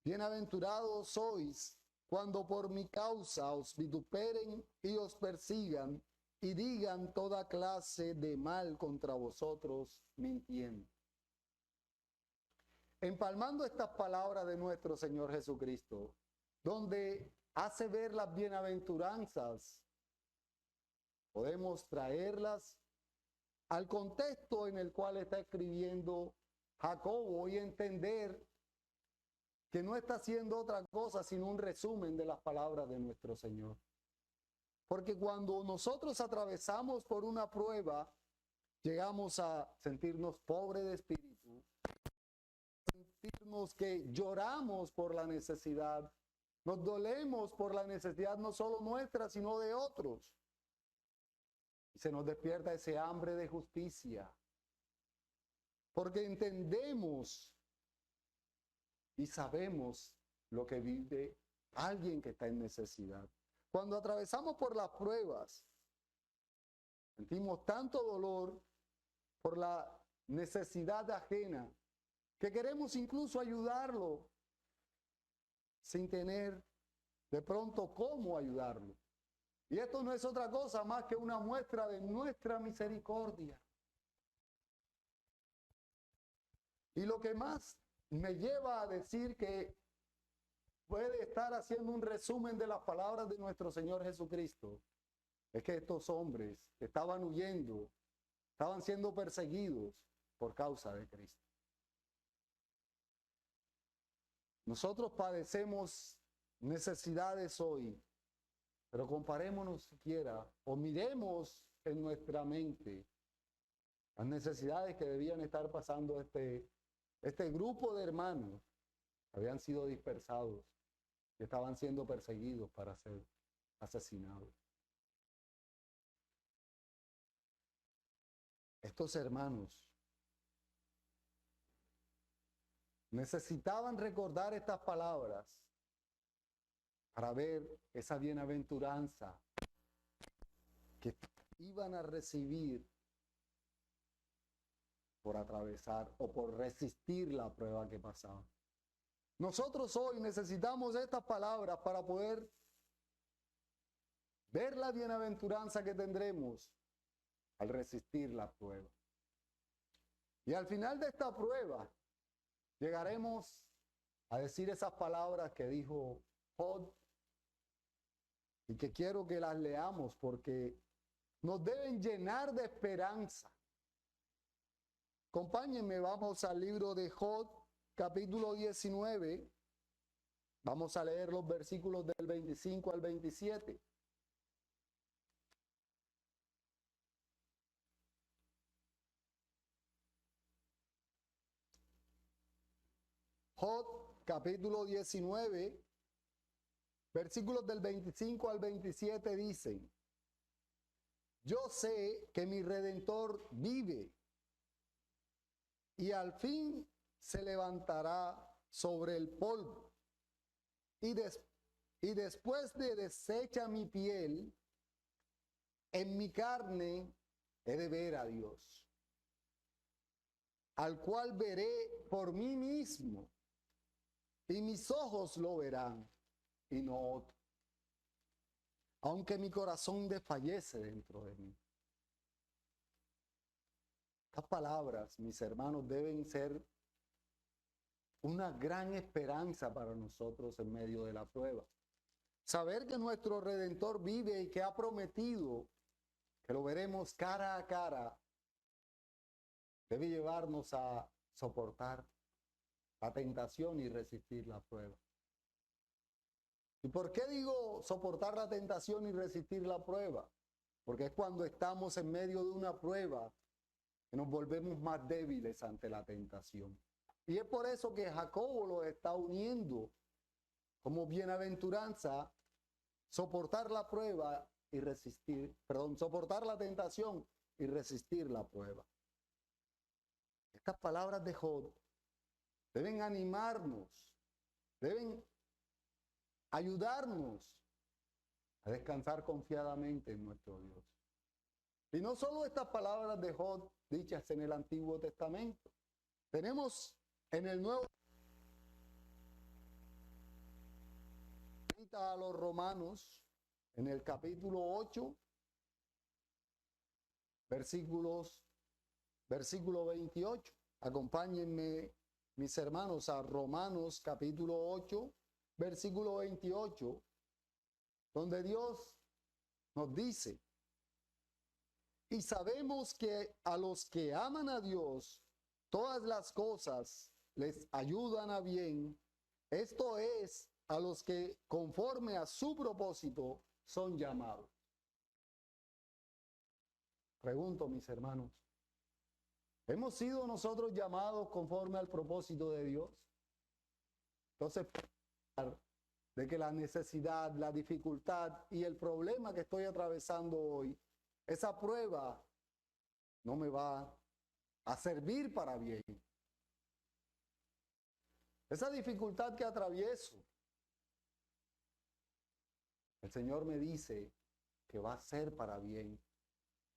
Bienaventurados sois cuando por mi causa os vituperen y os persigan y digan toda clase de mal contra vosotros, mintiendo. Empalmando estas palabras de nuestro Señor Jesucristo, donde hace ver las bienaventuranzas, podemos traerlas al contexto en el cual está escribiendo Jacobo y entender que no está haciendo otra cosa sino un resumen de las palabras de nuestro Señor. Porque cuando nosotros atravesamos por una prueba, llegamos a sentirnos pobres de espíritu, sentirnos que lloramos por la necesidad, nos dolemos por la necesidad no solo nuestra, sino de otros. Y se nos despierta ese hambre de justicia, porque entendemos y sabemos lo que vive alguien que está en necesidad. Cuando atravesamos por las pruebas, sentimos tanto dolor por la necesidad ajena, que queremos incluso ayudarlo, sin tener de pronto cómo ayudarlo. Y esto no es otra cosa más que una muestra de nuestra misericordia. Y lo que más me lleva a decir que puede estar haciendo un resumen de las palabras de nuestro Señor Jesucristo, es que estos hombres estaban huyendo, estaban siendo perseguidos por causa de Cristo. Nosotros padecemos necesidades hoy, pero comparémonos siquiera o miremos en nuestra mente las necesidades que debían estar pasando este grupo de hermanos. Habían sido dispersados y estaban siendo perseguidos para ser asesinados. Estos hermanos necesitaban recordar estas palabras para ver esa bienaventuranza que iban a recibir por atravesar o por resistir la prueba que pasaban. Nosotros hoy necesitamos estas palabras para poder ver la bienaventuranza que tendremos al resistir la prueba. Y al final de esta prueba llegaremos a decir esas palabras que dijo Job y que quiero que las leamos porque nos deben llenar de esperanza. Acompáñenme, vamos al libro de Job, capítulo 19. Vamos a leer los versículos del 25 al 27. Job, capítulo 19, versículos del 25 al 27 dicen: yo sé que mi Redentor vive y al fin se levantará sobre el polvo. Y después de deshecha mi piel, en mi carne he de ver a Dios, al cual veré por mí mismo, y mis ojos lo verán, y no otro, aunque mi corazón desfallece dentro de mí. Estas palabras, mis hermanos, deben ser una gran esperanza para nosotros en medio de la prueba. Saber que nuestro Redentor vive y que ha prometido que lo veremos cara a cara, debe llevarnos a soportar la tentación y resistir la prueba. ¿Y por qué digo soportar la tentación y resistir la prueba? Porque es cuando estamos en medio de una prueba que nos volvemos más débiles ante la tentación. Y es por eso que Jacobo lo está uniendo como bienaventuranza, soportar la prueba y soportar la tentación y resistir la prueba. Estas palabras de Job deben animarnos, deben ayudarnos a descansar confiadamente en nuestro Dios. Y no solo estas palabras de Job dichas en el Antiguo Testamento. Tenemos en el Nuevo a los Romanos, en el capítulo 8, versículo 28. Acompáñenme, mis hermanos, a Romanos capítulo 8, versículo 28, donde Dios nos dice: y sabemos que a los que aman a Dios, todas las cosas les ayudan a bien, esto es, a los que conforme a su propósito son llamados. Pregunto, mis hermanos, ¿hemos sido nosotros llamados conforme al propósito de Dios? Entonces, de que la necesidad, la dificultad y el problema que estoy atravesando hoy, esa prueba no me va a servir para bien. Esa dificultad que atravieso, el Señor me dice que va a ser para bien.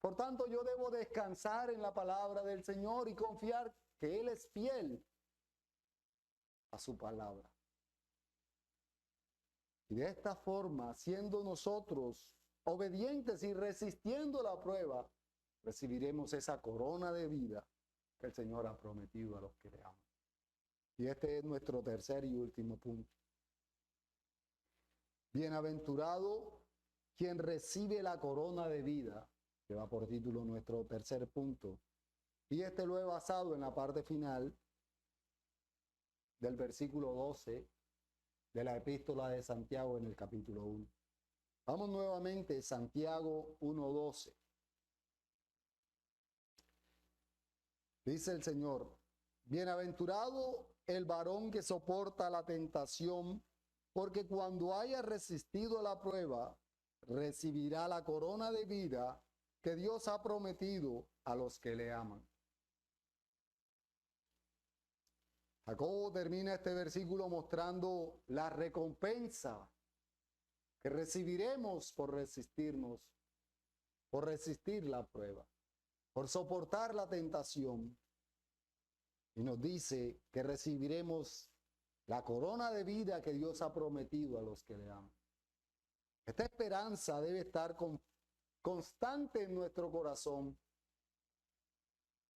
Por tanto, yo debo descansar en la palabra del Señor y confiar que Él es fiel a su palabra. Y de esta forma, siendo nosotros obedientes y resistiendo la prueba, recibiremos esa corona de vida que el Señor ha prometido a los que le aman. Y este es nuestro tercer y último punto. Bienaventurado quien recibe la corona de vida, que va por título nuestro tercer punto. Y este lo he basado en la parte final del versículo 12 de la epístola de Santiago en el capítulo 1. Vamos nuevamente, Santiago 1:12. Dice el Señor: bienaventurado el varón que soporta la tentación, porque cuando haya resistido la prueba, recibirá la corona de vida que Dios ha prometido a los que le aman. Jacobo termina este versículo mostrando la recompensa que recibiremos por resistirnos, por resistir la prueba, por soportar la tentación. Y nos dice que recibiremos la corona de vida que Dios ha prometido a los que le aman. Esta esperanza debe estar constante en nuestro corazón.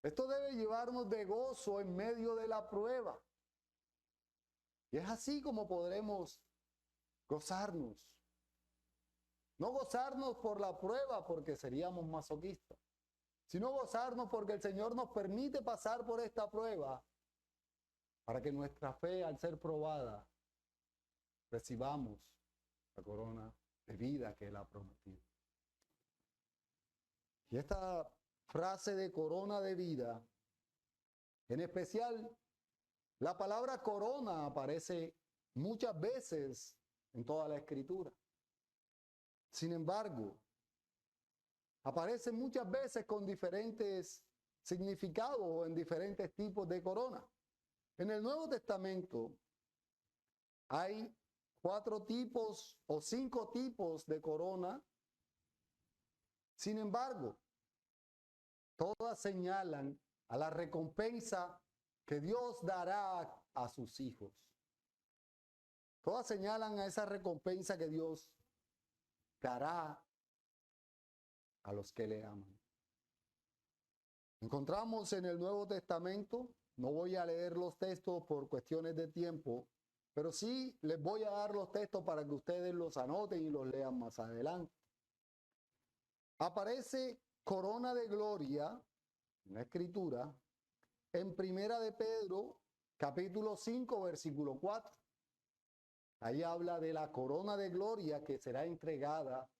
Esto debe llevarnos de gozo en medio de la prueba. Y es así como podremos gozarnos. No gozarnos por la prueba porque seríamos masoquistas, sino gozarnos porque el Señor nos permite pasar por esta prueba para que nuestra fe, al ser probada, recibamos la corona de vida que Él ha prometido. Y esta frase de corona de vida, en especial, la palabra corona aparece muchas veces en toda la Escritura. Sin embargo, aparece muchas veces con diferentes significados o en diferentes tipos de corona. En el Nuevo Testamento hay 4 tipos o 5 tipos de corona. Sin embargo, todas señalan a la recompensa que Dios dará a sus hijos. Todas señalan a esa recompensa que Dios dará a los que le aman. Encontramos en el Nuevo Testamento, no voy a leer los textos por cuestiones de tiempo, pero sí les voy a dar los textos para que ustedes los anoten y los lean más adelante. Aparece corona de gloria en la escritura en Primera de Pedro, capítulo 5, versículo 4. Ahí habla de la corona de gloria que será entregada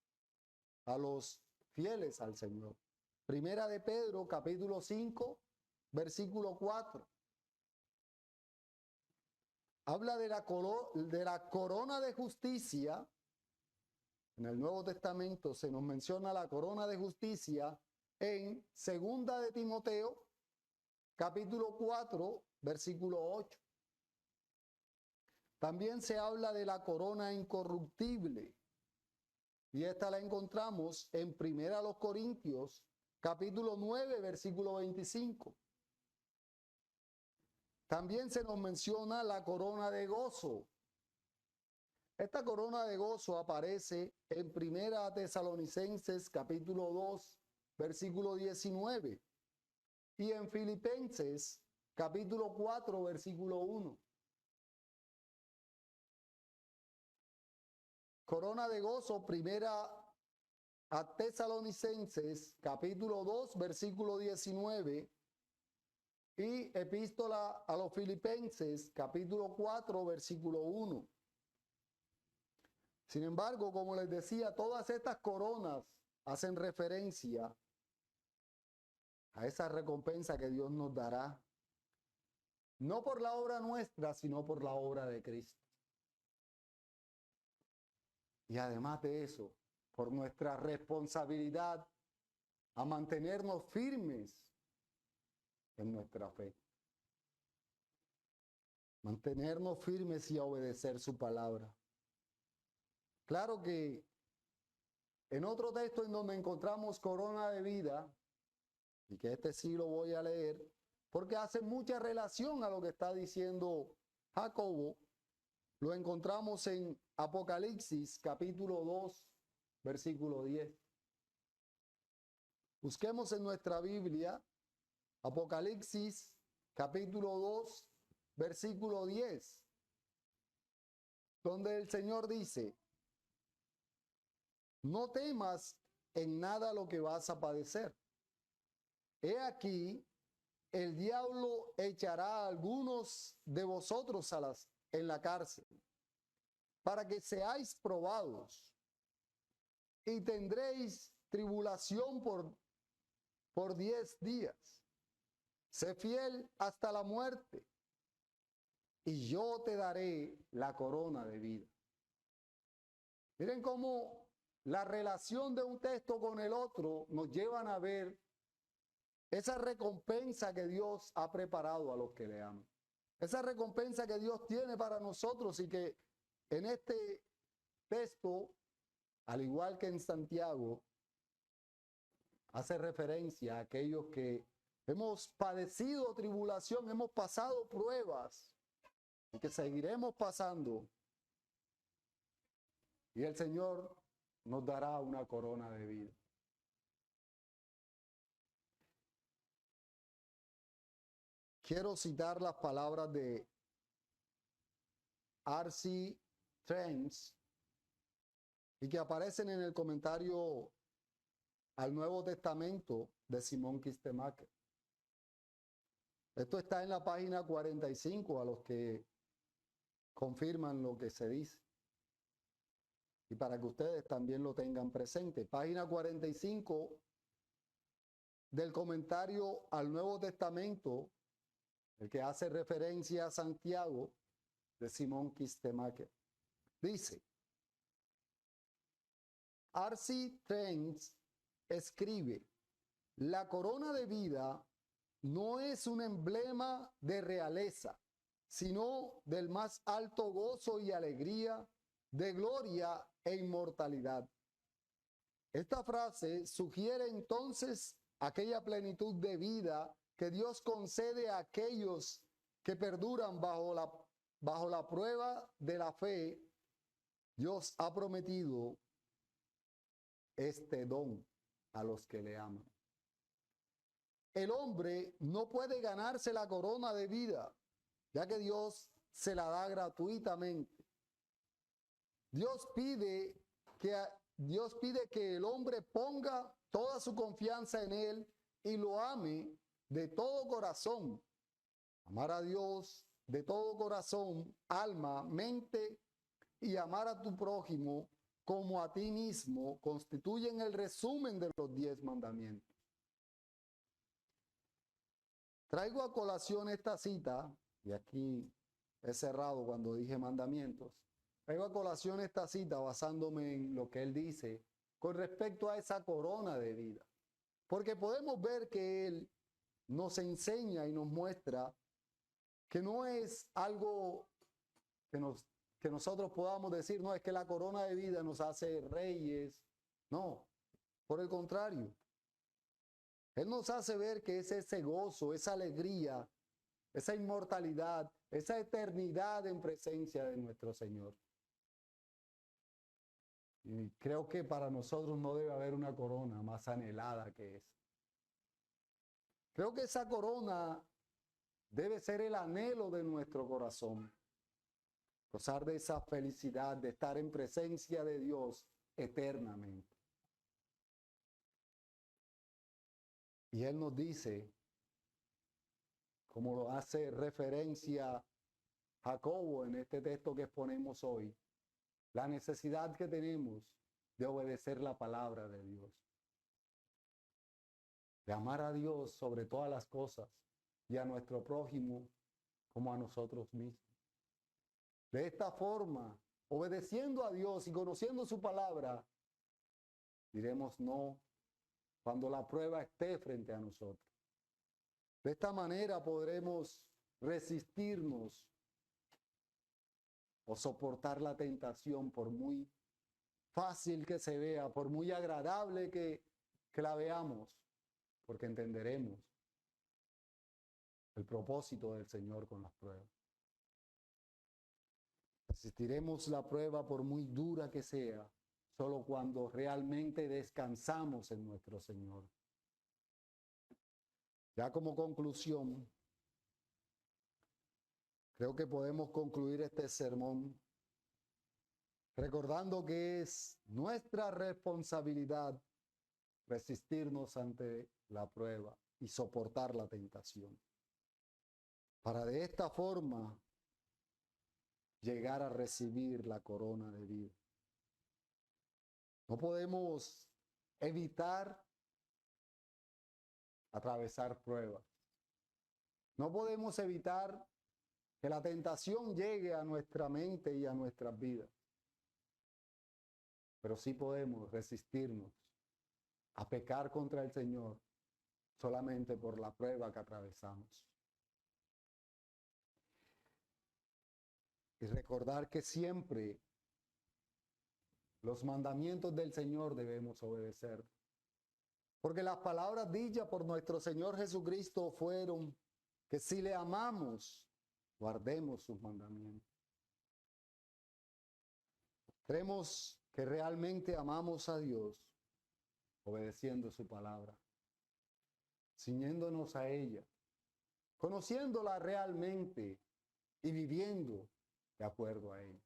a los fieles al Señor. Primera de Pedro, capítulo 5, versículo 4. Habla de la corona de justicia. En el Nuevo Testamento se nos menciona la corona de justicia en Segunda de Timoteo, capítulo 4, versículo 8. También se habla de la corona incorruptible. Y esta la encontramos en Primera a los Corintios, capítulo 9, versículo 25. También se nos menciona la corona de gozo. Esta corona de gozo aparece en Primera Tesalonicenses, capítulo 2, versículo 19. Y en Filipenses, capítulo 4, versículo 1. Corona de gozo, Primera a Tesalonicenses, capítulo 2, versículo 19. Y epístola a los Filipenses, capítulo 4, versículo 1. Sin embargo, como les decía, todas estas coronas hacen referencia a esa recompensa que Dios nos dará, no por la obra nuestra, sino por la obra de Cristo. Y además de eso, por nuestra responsabilidad a mantenernos firmes en nuestra fe. Mantenernos firmes y a obedecer su palabra. Claro que en otro texto en donde encontramos corona de vida, y que este sí lo voy a leer, porque hace mucha relación a lo que está diciendo Jacobo, lo encontramos en Apocalipsis capítulo 2, versículo 10. Busquemos en nuestra Biblia Apocalipsis capítulo 2, versículo 10, donde el Señor dice: no temas en nada lo que vas a padecer. He aquí, el diablo echará a algunos de vosotros en la cárcel, para que seáis probados, y tendréis tribulación por 10 días. Sé fiel hasta la muerte, y yo te daré la corona de vida. Miren cómo la relación de un texto con el otro nos llevan a ver esa recompensa que Dios ha preparado a los que le aman. Esa recompensa que Dios tiene para nosotros, y que en este texto, al igual que en Santiago, hace referencia a aquellos que hemos padecido tribulación, hemos pasado pruebas y que seguiremos pasando. Y el Señor nos dará una corona de vida. Quiero citar las palabras de R.C. Trench, y que aparecen en el comentario al Nuevo Testamento de Simón Kistemaker. Esto está en la página 45, a los que confirman lo que se dice, y para que ustedes también lo tengan presente. Página 45 del comentario al Nuevo Testamento, el que hace referencia a Santiago, de Simón Kistemaker. Dice: R.C. Trench escribe: la corona de vida no es un emblema de realeza, sino del más alto gozo y alegría, de gloria e inmortalidad. Esta frase sugiere entonces aquella plenitud de vida que Dios concede a aquellos que perduran bajo la prueba de la fe. Dios ha prometido este don a los que le aman. El hombre no puede ganarse la corona de vida, ya que Dios se la da gratuitamente. Dios pide que el hombre ponga toda su confianza en Él y lo ame de todo corazón. Amar a Dios de todo corazón, alma, mente y amar a tu prójimo como a ti mismo constituyen el resumen de los 10 mandamientos. Traigo a colación esta cita, y aquí he cerrado cuando dije mandamientos. Traigo a colación esta cita basándome en lo que él dice con respecto a esa corona de vida. Porque podemos ver que él nos enseña y nos muestra que no es algo que nosotros podamos decir, no, es que la corona de vida nos hace reyes. No, por el contrario. Él nos hace ver que es ese gozo, esa alegría, esa inmortalidad, esa eternidad en presencia de nuestro Señor. Y creo que para nosotros no debe haber una corona más anhelada que esa. Creo que esa corona debe ser el anhelo de nuestro corazón. Gozar de esa felicidad de estar en presencia de Dios eternamente. Y Él nos dice, como lo hace referencia Jacobo en este texto que exponemos hoy, la necesidad que tenemos de obedecer la palabra de Dios. De amar a Dios sobre todas las cosas y a nuestro prójimo como a nosotros mismos. De esta forma, obedeciendo a Dios y conociendo su palabra, diremos no cuando la prueba esté frente a nosotros. De esta manera podremos resistirnos o soportar la tentación por muy fácil que se vea, por muy agradable que la veamos, porque entenderemos el propósito del Señor con las pruebas. Resistiremos la prueba por muy dura que sea, solo cuando realmente descansamos en nuestro Señor. Ya como conclusión, creo que podemos concluir este sermón recordando que es nuestra responsabilidad resistirnos ante la prueba y soportar la tentación, para de esta forma llegar a recibir la corona de vida. No podemos evitar atravesar pruebas. No podemos evitar que la tentación llegue a nuestra mente y a nuestras vidas. Pero sí podemos resistirnos a pecar contra el Señor solamente por la prueba que atravesamos. Y recordar que siempre los mandamientos del Señor debemos obedecer. Porque las palabras dichas por nuestro Señor Jesucristo fueron que si le amamos, guardemos sus mandamientos. Creemos que realmente amamos a Dios obedeciendo su palabra, ciñéndonos a ella, conociéndola realmente y viviendo de acuerdo a ella.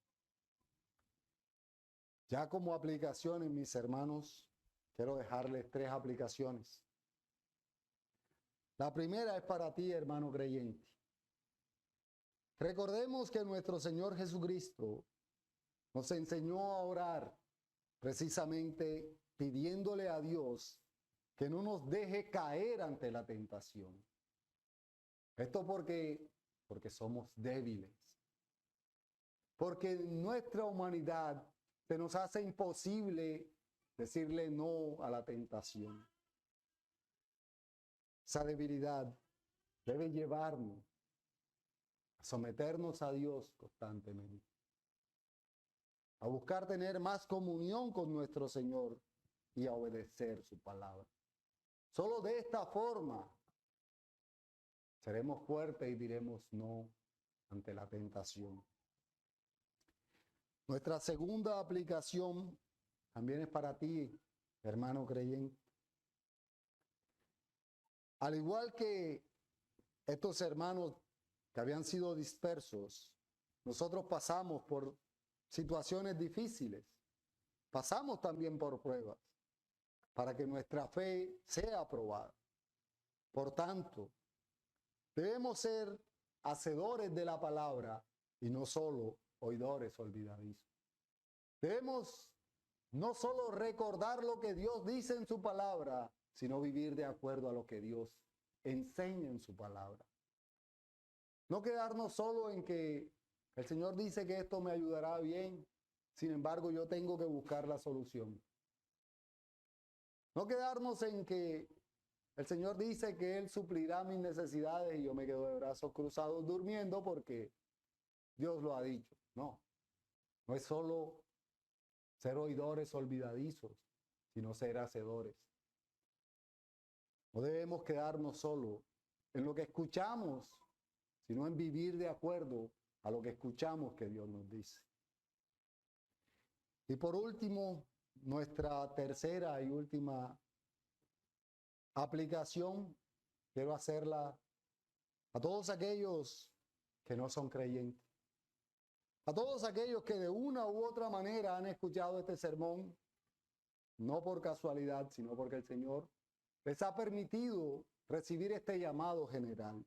Ya como aplicaciones, mis hermanos, quiero dejarles 3 aplicaciones. La primera es para ti, hermano creyente. Recordemos que nuestro Señor Jesucristo nos enseñó a orar precisamente pidiéndole a Dios que no nos deje caer ante la tentación. Esto porque somos débiles. Porque nuestra humanidad se nos hace imposible decirle no a la tentación. Esa debilidad debe llevarnos a someternos a Dios constantemente, a buscar tener más comunión con nuestro Señor y a obedecer su palabra. Solo de esta forma seremos fuertes y diremos no ante la tentación. Nuestra segunda aplicación también es para ti, hermano creyente. Al igual que estos hermanos que habían sido dispersos Nosotros pasamos por situaciones difíciles, pasamos también por pruebas para que nuestra fe sea aprobada. Por tanto, debemos ser hacedores de la palabra y no solo oidores olvidadizos. Debemos no solo recordar lo que Dios dice en su palabra, sino vivir de acuerdo a lo que Dios enseña en su palabra. No quedarnos solo en que el Señor dice que esto me ayudará bien, sin embargo yo tengo que buscar la solución. No quedarnos en que el Señor dice que Él suplirá mis necesidades y yo me quedo de brazos cruzados durmiendo porque Dios lo ha dicho. No, no es solo ser oidores olvidadizos, sino ser hacedores. No debemos quedarnos solo en lo que escuchamos, sino en vivir de acuerdo a lo que escuchamos que Dios nos dice. Y por último, nuestra tercera y última aplicación, quiero hacerla a todos aquellos que no son creyentes. A todos aquellos que de una u otra manera han escuchado este sermón, no por casualidad, sino porque el Señor les ha permitido recibir este llamado general.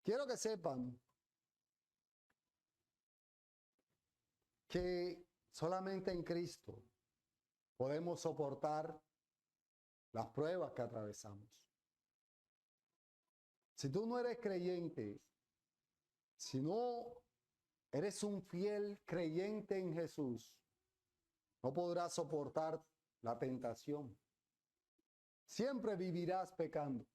Quiero que sepan que solamente en Cristo podemos soportar las pruebas que atravesamos. Si tú no eres creyente, si no eres un fiel creyente en Jesús, no podrás soportar la tentación. Siempre vivirás pecando.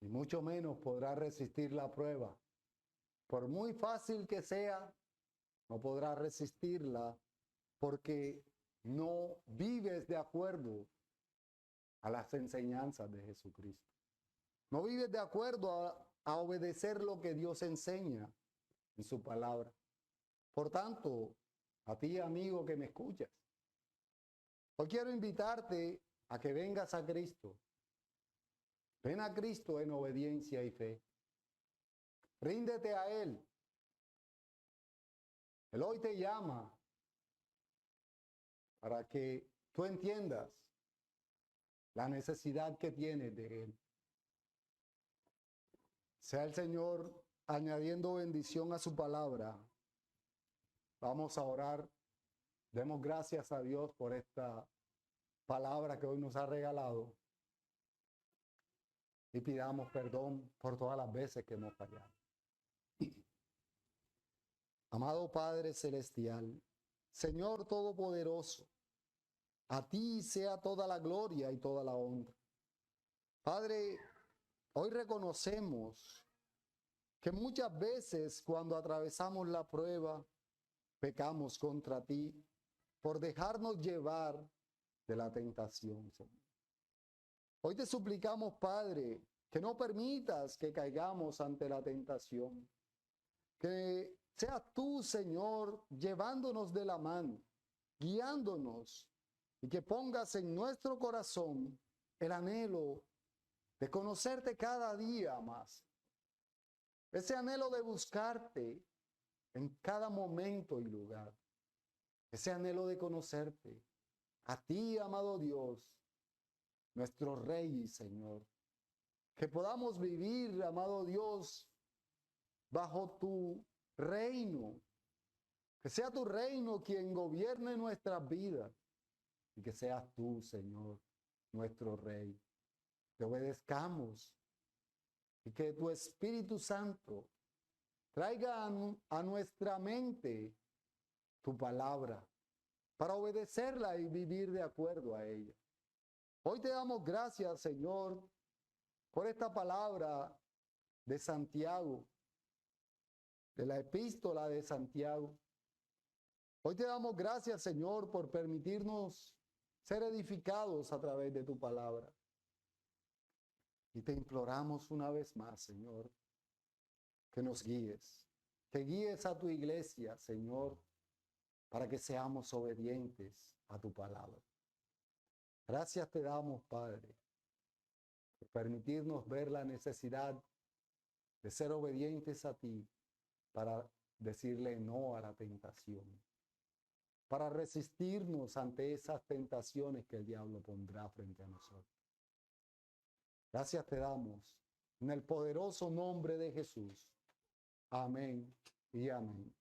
Y mucho menos podrás resistir la prueba. Por muy fácil que sea, no podrás resistirla porque no vives de acuerdo a las enseñanzas de Jesucristo. No vives de acuerdo a obedecer lo que Dios enseña en su palabra. Por tanto, a ti, amigo que me escuchas, hoy quiero invitarte a que vengas a Cristo. Ven a Cristo en obediencia y fe. Ríndete a Él. Él hoy te llama para que tú entiendas la necesidad que tienes de Él. Sea el Señor añadiendo bendición a su palabra. Vamos a orar. Demos gracias a Dios por esta palabra que hoy nos ha regalado. Y pidamos perdón por todas las veces que hemos fallado. Amado Padre Celestial, Señor Todopoderoso, a ti sea toda la gloria y toda la honra. Padre, hoy reconocemos que muchas veces cuando atravesamos la prueba, pecamos contra ti por dejarnos llevar de la tentación, Señor. Hoy te suplicamos, Padre, que no permitas que caigamos ante la tentación. Que seas tú, Señor, llevándonos de la mano, guiándonos, y que pongas en nuestro corazón el anhelo de conocerte cada día más. Ese anhelo de buscarte en cada momento y lugar. Ese anhelo de conocerte. A ti, amado Dios, nuestro Rey y Señor. Que podamos vivir, amado Dios, bajo tu reino. Que sea tu reino quien gobierne nuestras vidas. Y que seas tú, Señor, nuestro Rey. Te obedezcamos. Y que tu Espíritu Santo traiga a nuestra mente tu palabra para obedecerla y vivir de acuerdo a ella. Hoy te damos gracias, Señor, por esta palabra de Santiago, de la epístola de Santiago. Hoy te damos gracias, Señor, por permitirnos ser edificados a través de tu palabra. Y te imploramos una vez más, Señor, que nos guíes, que guíes a tu iglesia, Señor, para que seamos obedientes a tu palabra. Gracias te damos, Padre, por permitirnos ver la necesidad de ser obedientes a ti para decirle no a la tentación, para resistirnos ante esas tentaciones que el diablo pondrá frente a nosotros. Gracias te damos en el poderoso nombre de Jesús. Amén y amén.